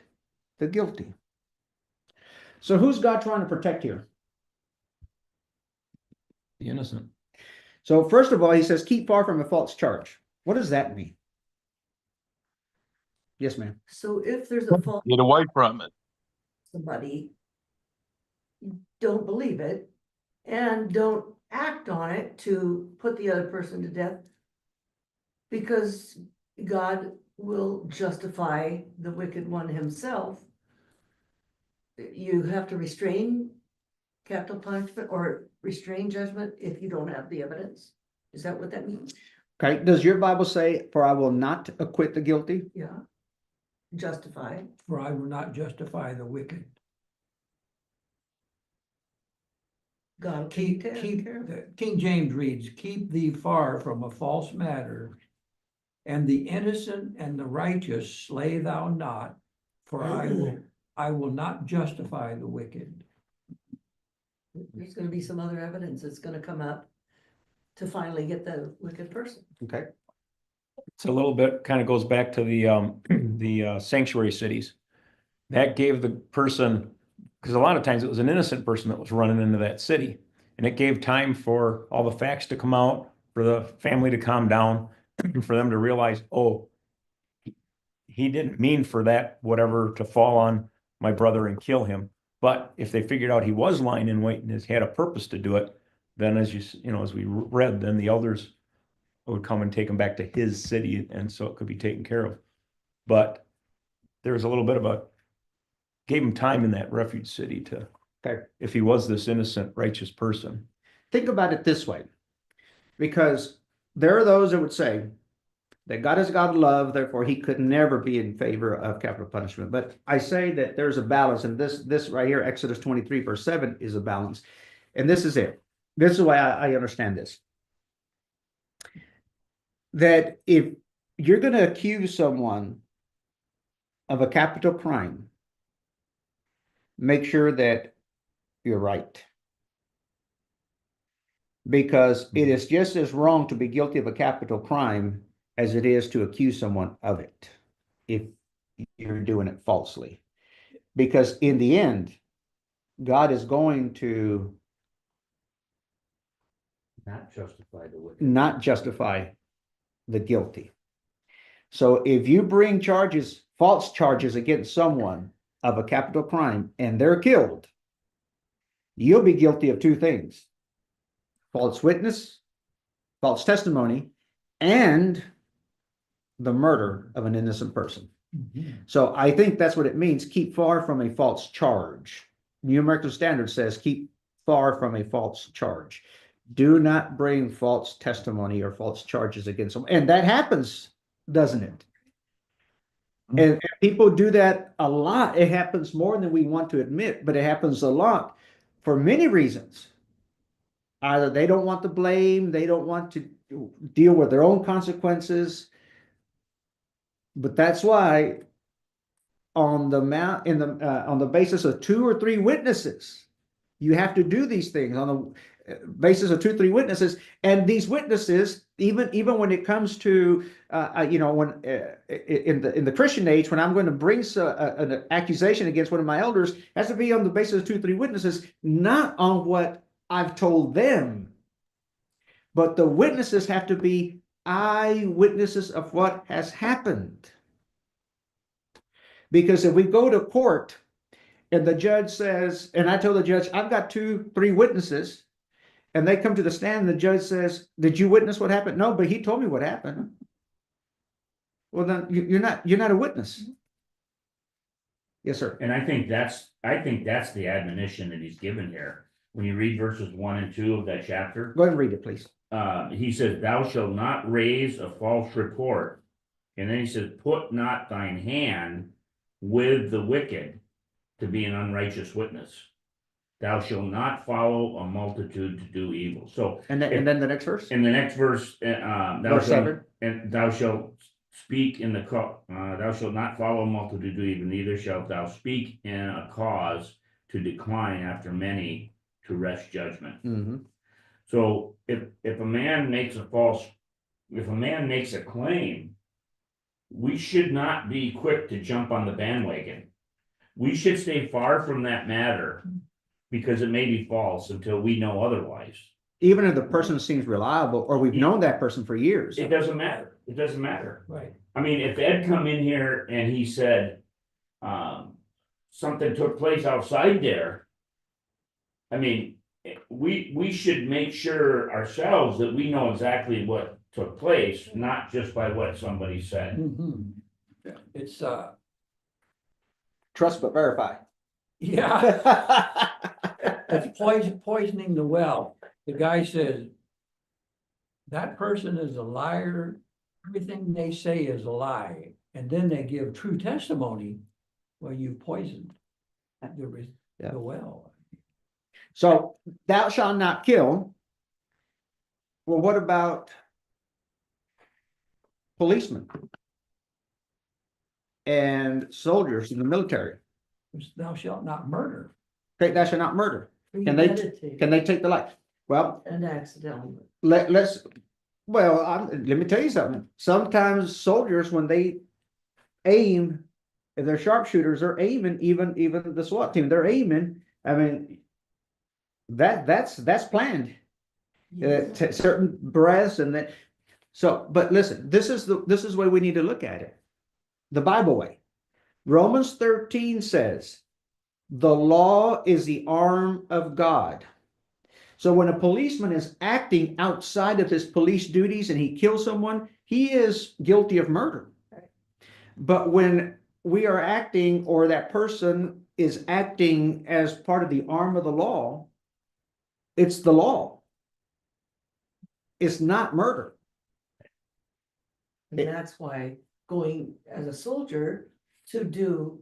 the guilty. So who's God trying to protect here? The innocent. So first of all, he says, keep far from a false charge. What does that mean? Yes, ma'am. So if there's a fault, Get away from it. somebody, don't believe it and don't act on it to put the other person to death, because God will justify the wicked one himself. You have to restrain capital punishment or restrain judgment if you don't have the evidence. Is that what that means? Okay. Does your Bible say, for I will not acquit the guilty? Yeah. Justify. For I will not justify the wicked. God will Keep, take care of it. King James reads, keep thee far from a false matter, and the innocent and the righteous slay thou not, for I will not justify the wicked. There's gonna be some other evidence that's gonna come up to finally get the wicked person. Okay. It's a little bit, kind of goes back to the sanctuary cities. That gave the person, because a lot of times it was an innocent person that was running into that city. And it gave time for all the facts to come out, for the family to calm down, for them to realize, oh, he didn't mean for that whatever to fall on my brother and kill him. But if they figured out he was lying in wait and had a purpose to do it, then as as we read, then the elders would come and take him back to his city, and so it could be taken care of. But there was a little bit of gave him time in that refuge city to, Okay. if he was this innocent, righteous person. Think about it this way, because there are those that would say that God is a God of love, therefore he could never be in favor of capital punishment. But I say that there's a balance, and this right here, Exodus 23, verse 7, is a balance. And this is it. This is why I understand this. That if you're going to accuse someone of a capital crime, make sure that you're right. Because it is just as wrong to be guilty of a capital crime as it is to accuse someone of it if you're doing it falsely. Because in the end, God is going to Not justify the wicked. not justify the guilty. So if you bring charges, false charges against someone of a capital crime and they're killed, you'll be guilty of two things: false witness, false testimony, and the murder of an innocent person. So I think that's what it means. Keep far from a false charge. New American Standard says keep far from a false charge. Do not bring false testimony or false charges against them. And that happens, doesn't it? And people do that a lot. It happens more than we want to admit, but it happens a lot for many reasons. Either they don't want the blame, they don't want to deal with their own consequences. But that's why on the basis of 2 or 3 witnesses, you have to do these things on the basis of 2 or 3 witnesses. And these witnesses, even when it comes to when in the Christian age, when I'm going to bring an accusation against one of my elders, it has to be on the basis of 2 or 3 witnesses, not on what I've told them, but the witnesses have to be eyewitnesses of what has happened. Because if we go to court and the judge says, and I tell the judge, I've got 2, 3 witnesses, and they come to the stand and the judge says, did you witness what happened? No, but he told me what happened. Well, then you're not a witness. Yes, sir. And I think that's the admonition that he's given here. When you read verses 1 and 2 of that chapter, Go ahead and read it, please. He says, thou shalt not raise a false report. And then he says, put not thine hand with the wicked to be an unrighteous witness. Thou shalt not follow a multitude to do evil. So, And then the next verse. in the next verse, Verse 7. and thou shalt speak in the thou shalt not follow a multitude to do evil, neither shalt thou speak in a cause to decline after many to wrest judgment. Mm-hmm. So if a man makes a claim, we should not be quick to jump on the bandwagon. We should stay far from that matter because it may be false until we know otherwise. Even if the person seems reliable, or we've known that person for years. It doesn't matter. It doesn't matter. Right. I mean, if Ed come in here and he said, something took place outside there, I mean, we should make sure ourselves that we know exactly what took place, not just by what somebody said. It's, Trust but verify. yeah, it's poisoning the well. The guy says, that person is a liar, everything they say is a lie, and then they give true testimony. Well, you poisoned the well. So thou shalt not kill. Well, what about policemen and soldiers in the military? Thou shalt not murder. Okay, thou shalt not murder. Can they take the life? Well, And accidental. let me tell you something. Sometimes soldiers, when they aim, if they're sharpshooters, they're aiming, even the SWAT team, they're aiming. I mean, that's planned. Certain breaths and that. So, but listen, this is the way we need to look at it. The Bible way. Romans 13 says, the law is the arm of God. So when a policeman is acting outside of his police duties and he kills someone, he is guilty of murder. But when we are acting, or that person is acting as part of the arm of the law, it's the law. It's not murder. And that's why going as a soldier to do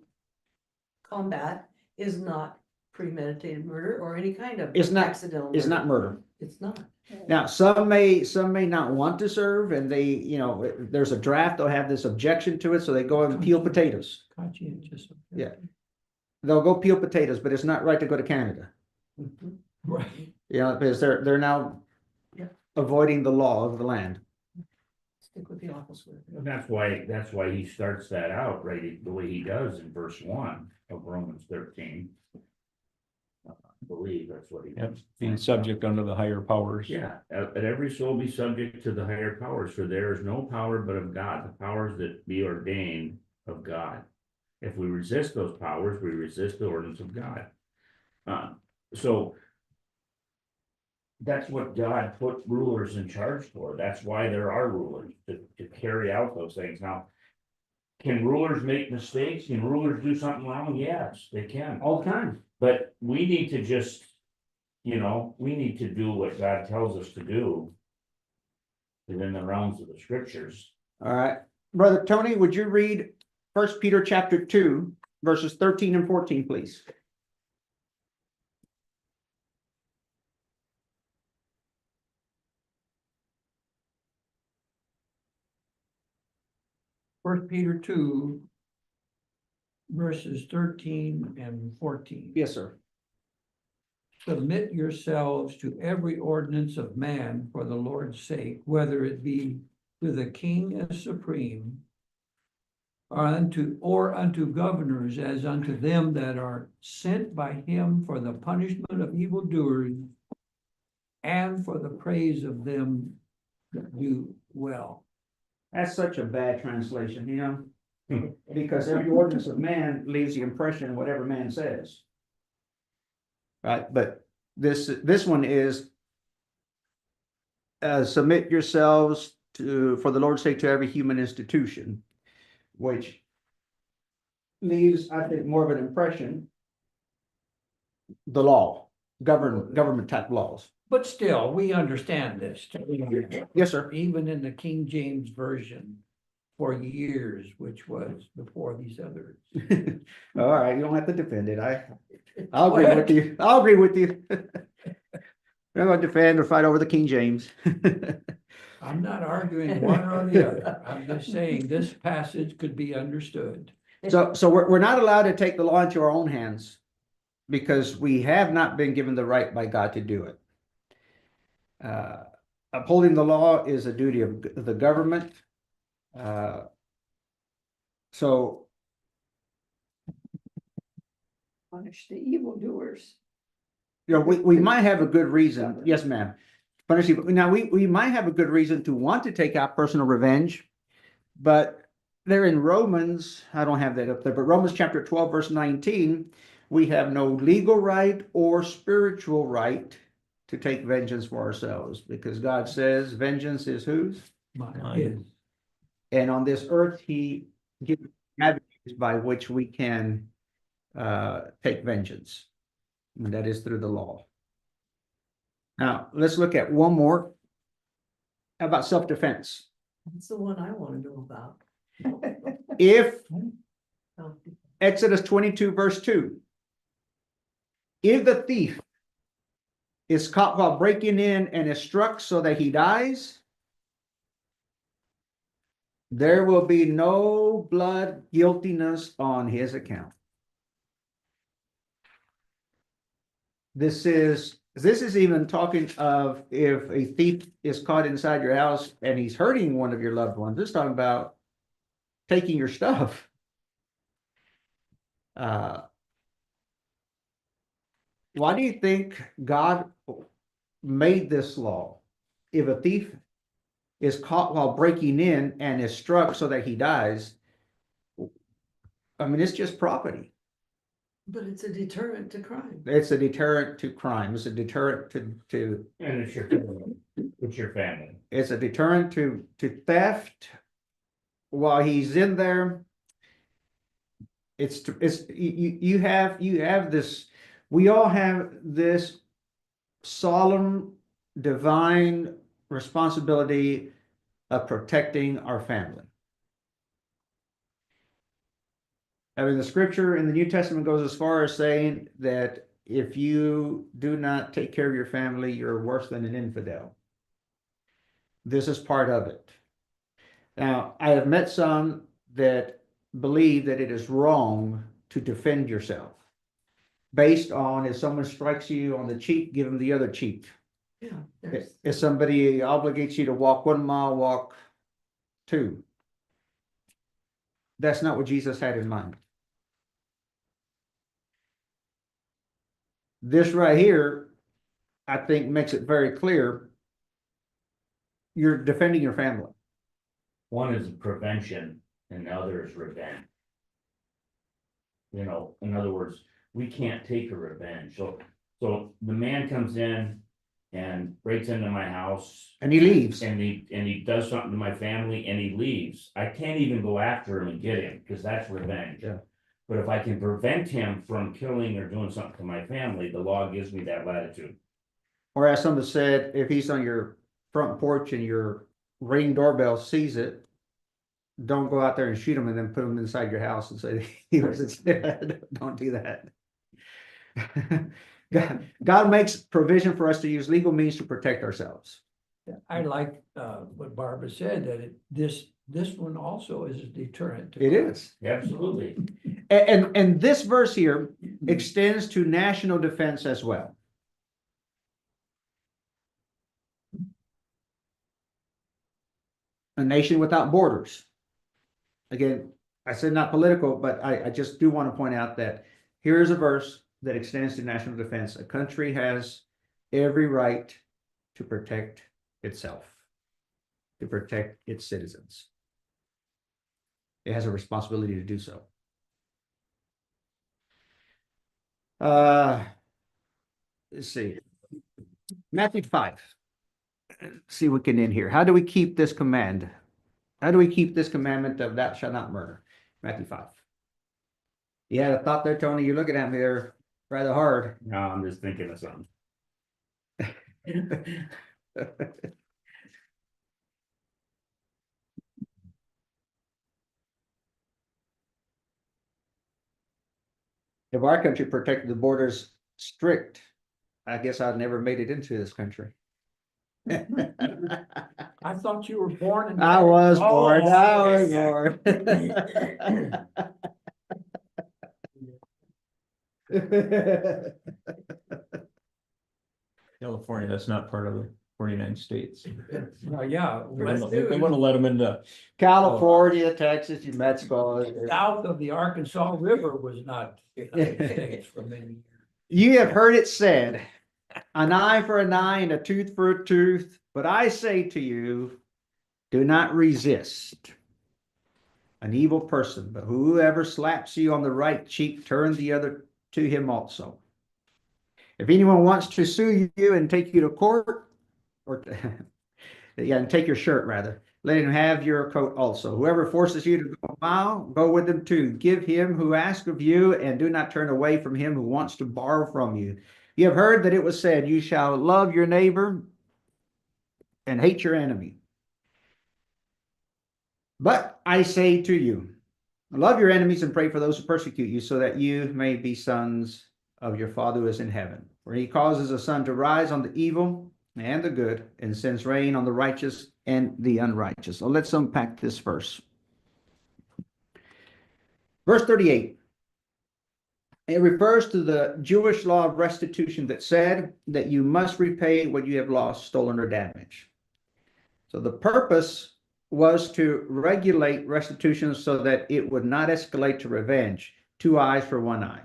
combat is not premeditated murder or any kind of It's not- accidental. It's not murder. It's not. Now, some may not want to serve, and they, there's a draft, they'll have this objection to it, so they go and peel potatoes. Conscientious. Yeah. They'll go peel potatoes, but it's not right to go to Canada. Mhm. Right. Because they're now Yeah. avoiding the law of the land. Stick with the office work. And that's why he starts that out, right, the way he does in verse 1 of Romans 13. I believe that's what he. Yep, being subject under the higher powers. Yeah, at every soul be subject to the higher powers, for there is no power but of God, the powers that be ordained of God. If we resist those powers, we resist the ordinance of God. So that's what God put rulers in charge for. That's why there are rulers, to carry out those things. Now, can rulers make mistakes? Can rulers do something wrong? Yes, they can. All the time. But we need to just, we need to do what God tells us to do within the realms of the scriptures. All right, Brother Tony, would you read 1 Peter chapter 2, verses 13 and 14, please? First Peter 2, verses 13 and 14. Yes, sir. Submit yourselves to every ordinance of man for the Lord's sake, whether it be to the king as supreme, or unto governors as unto them that are sent by him for the punishment of evildoers and for the praise of them that do well. That's such a bad translation, because every ordinance of man leaves the impression whatever man says. Right, but this one is submit yourselves for the Lord's sake to every human institution, which leaves, I think, more of an impression, the law, government type laws. But still, we understand this. Yes, sir. Even in the King James Version for years, which was before these others. All right, you don't have to defend it. I'll agree with you. I'll agree with you. I'm going to defend or fight over the King James. I'm not arguing one or the other. I'm just saying this passage could be understood. So we're not allowed to take the law into our own hands because we have not been given the right by God to do it. Upholding the law is a duty of the government. So Punish the evildoers. we might have a good reason. Yes, ma'am. Punish evil. Now we might have a good reason to want to take out personal revenge, but there in Romans, I don't have that up there, but Romans chapter 12, verse 19, we have no legal right or spiritual right to take vengeance for ourselves, because God says vengeance is whose? Mine. And on this earth, he gives avenues by which we can take vengeance, and that is through the law. Now, let's look at one more. How about self-defense? That's the one I want to know about. If Exodus 22, verse 2, if the thief is caught while breaking in and is struck so that he dies, there will be no blood guiltiness on his account. This is even talking of if a thief is caught inside your house and he's hurting one of your loved ones. This is talking about taking your stuff. Why do you think God made this law? If a thief is caught while breaking in and is struck so that he dies, I mean, it's just property. But it's a deterrent to crime. It's a deterrent to crime. It's a deterrent to And it's your family. It's your family. it's a deterrent to theft. While he's in there, you have this, we all have this solemn divine responsibility of protecting our family. I mean, the scripture in the New Testament goes as far as saying that if you do not take care of your family, you're worse than an infidel. This is part of it. Now, I have met some that believe that it is wrong to defend yourself based on if someone strikes you on the cheek, give them the other cheek. Yeah, there's, If somebody obligates you to walk 1 mile, walk 2. That's not what Jesus had in mind. This right here, I think, makes it very clear you're defending your family. One is prevention and the other is revenge. You know, in other words, we can't take a revenge. So the man comes in and breaks into my house. And he leaves. And he does something to my family and he leaves. I can't even go after him and get him, because that's revenge. Yeah. But if I can prevent him from killing or doing something to my family, the law gives me that latitude. Or as someone said, if he's on your front porch and your Ring doorbell sees it, don't go out there and shoot him and then put him inside your house and say he was dead. Don't do that. God makes provision for us to use legal means to protect ourselves. I like what Barbara said, that this one also is a deterrent. to It crime. is. Absolutely. And this verse here extends to national defense as well. A nation without borders. Again, I said not political, but I just do want to point out that here is a verse that extends to national defense. A country has every right to protect itself, to protect its citizens. It has a responsibility to do so. Let's see. Matthew 5. See what we can end here. How do we keep this command? How do we keep this commandment of thou shalt not murder? Matthew 5. You had a thought there, Tony? You're looking at me there rather hard. No, I'm just thinking of something. If our country protected the borders strict, I guess I'd never made it into this country. I thought you were born in. I was born. Oh, I was okay. born. California, that's not part of the 49 states. Yeah. They wouldn't let them into. California, Texas, New Mexico. South of the Arkansas River was not United States for many years. You have heard it said, an eye for an eye and a tooth for a tooth. But I say to you, do not resist an evil person, but whoever slaps you on the right cheek, turn the other to him also. If anyone wants to sue you and take you to court, or and take your shirt rather, let him have your coat also. Whoever forces you to go a mile, go with them too. Give him who asks of you, and do not turn away from him who wants to borrow from you. You have heard that it was said, you shall love your neighbor and hate your enemy. But I say to you, love your enemies and pray for those who persecute you, so that you may be sons of your Father who is in heaven, where he causes the sun to rise on the evil and the good, and sends rain on the righteous and the unrighteous. So let's unpack this verse. Verse 38. It refers to the Jewish law of restitution that said that you must repay what you have lost, stolen, or damaged. So the purpose was to regulate restitution so that it would not escalate to revenge, 2 eyes for 1 eye.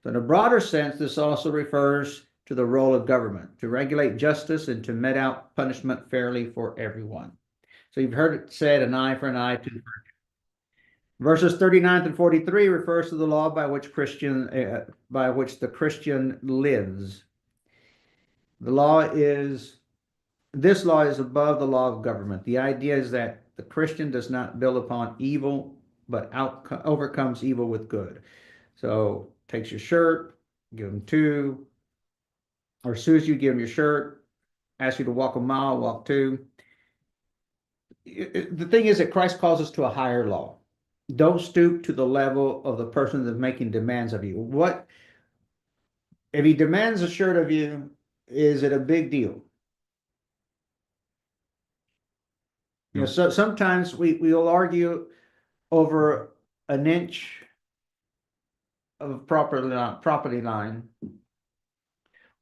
So in a broader sense, this also refers to the role of government, to regulate justice and to mete out punishment fairly for everyone. So you've heard it said, an eye for an eye, tooth for a tooth. Verses 39 and 43 refers to the law by which the Christian lives. This law is above the law of government. The idea is that the Christian does not build upon evil, but overcomes evil with good. So takes your shirt, give him 2, or sues you, give him your shirt, asks you to walk a mile, walk 2. The thing is that Christ calls us to a higher law. Don't stoop to the level of the person that's making demands of you. What if he demands a shirt of you? Is it a big deal? You know, so sometimes we'll argue over an inch of property line,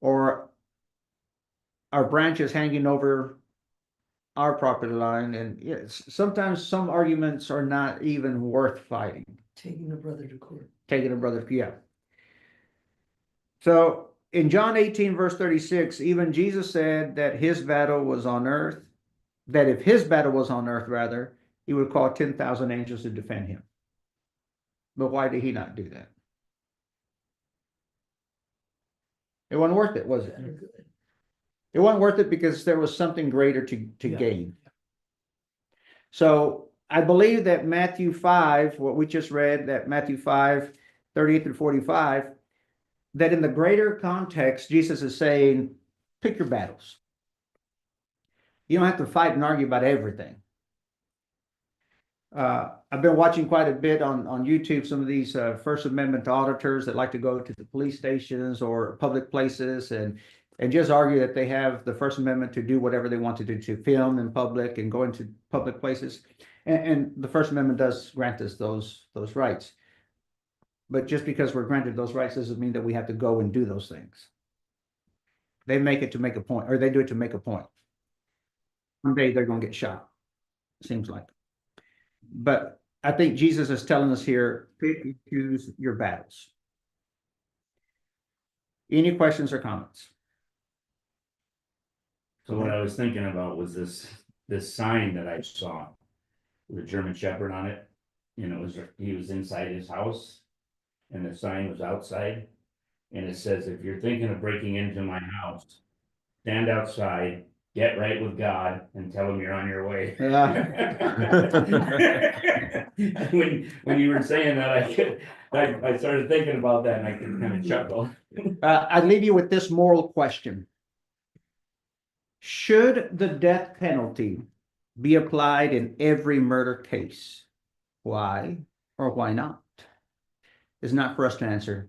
or our branches hanging over our property line, and yes, sometimes some arguments are not even worth fighting. Taking a brother to court. Taking a brother, yeah. So in John 18, verse 36, even Jesus said that his battle was on earth, that if his battle was on earth, rather, he would call 10,000 angels to defend him. But why did he not do that? It wasn't worth it, was it? It wasn't worth it because there was something greater to Yeah. gain. So I believe that Matthew 5, what we just read, that Matthew 5, 38 through 45, that in the greater context, Jesus is saying, pick your battles. You don't have to fight and argue about everything. I've been watching quite a bit on YouTube, some of these First Amendment auditors that like to go to the police stations or public places and just argue that they have the First Amendment to do whatever they want to do, to film in public and go into public places. And the First Amendment does grant us those rights. But just because we're granted those rights doesn't mean that we have to go and do those things. They make it to make a point, or they do it to make a point. One day they're going to get shot, seems like. But I think Jesus is telling us here, pick and choose your battles. Any questions or comments? So what I was thinking about was this sign that I saw with a German Shepherd on it. You know, he was inside his house and the sign was outside. And it says, if you're thinking of breaking into my house, stand outside, get right with God and tell him you're on your way. When you were saying that, I started thinking about that and I could kind of chuckle. I'd leave you with this moral question. Should the death penalty be applied in every murder case? Why or why not? It's not for us to answer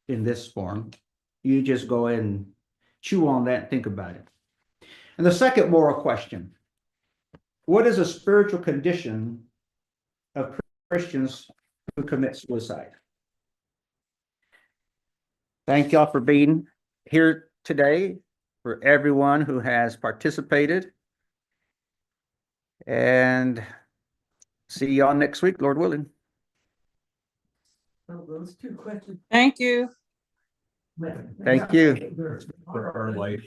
in this form. You just go and chew on that and think about it. And the second moral question, what is a spiritual condition of Christians who commit suicide? Thank y'all for being here today, for everyone who has participated. And see y'all next week, Lord willing. Well, those two questions. Thank you. Thank you. For our life,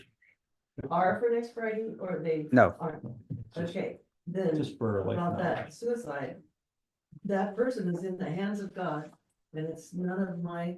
Are for next Friday or they? No. Aren't? Okay, then just for our life. about now. that suicide. That person is in the hands of God and it's none of my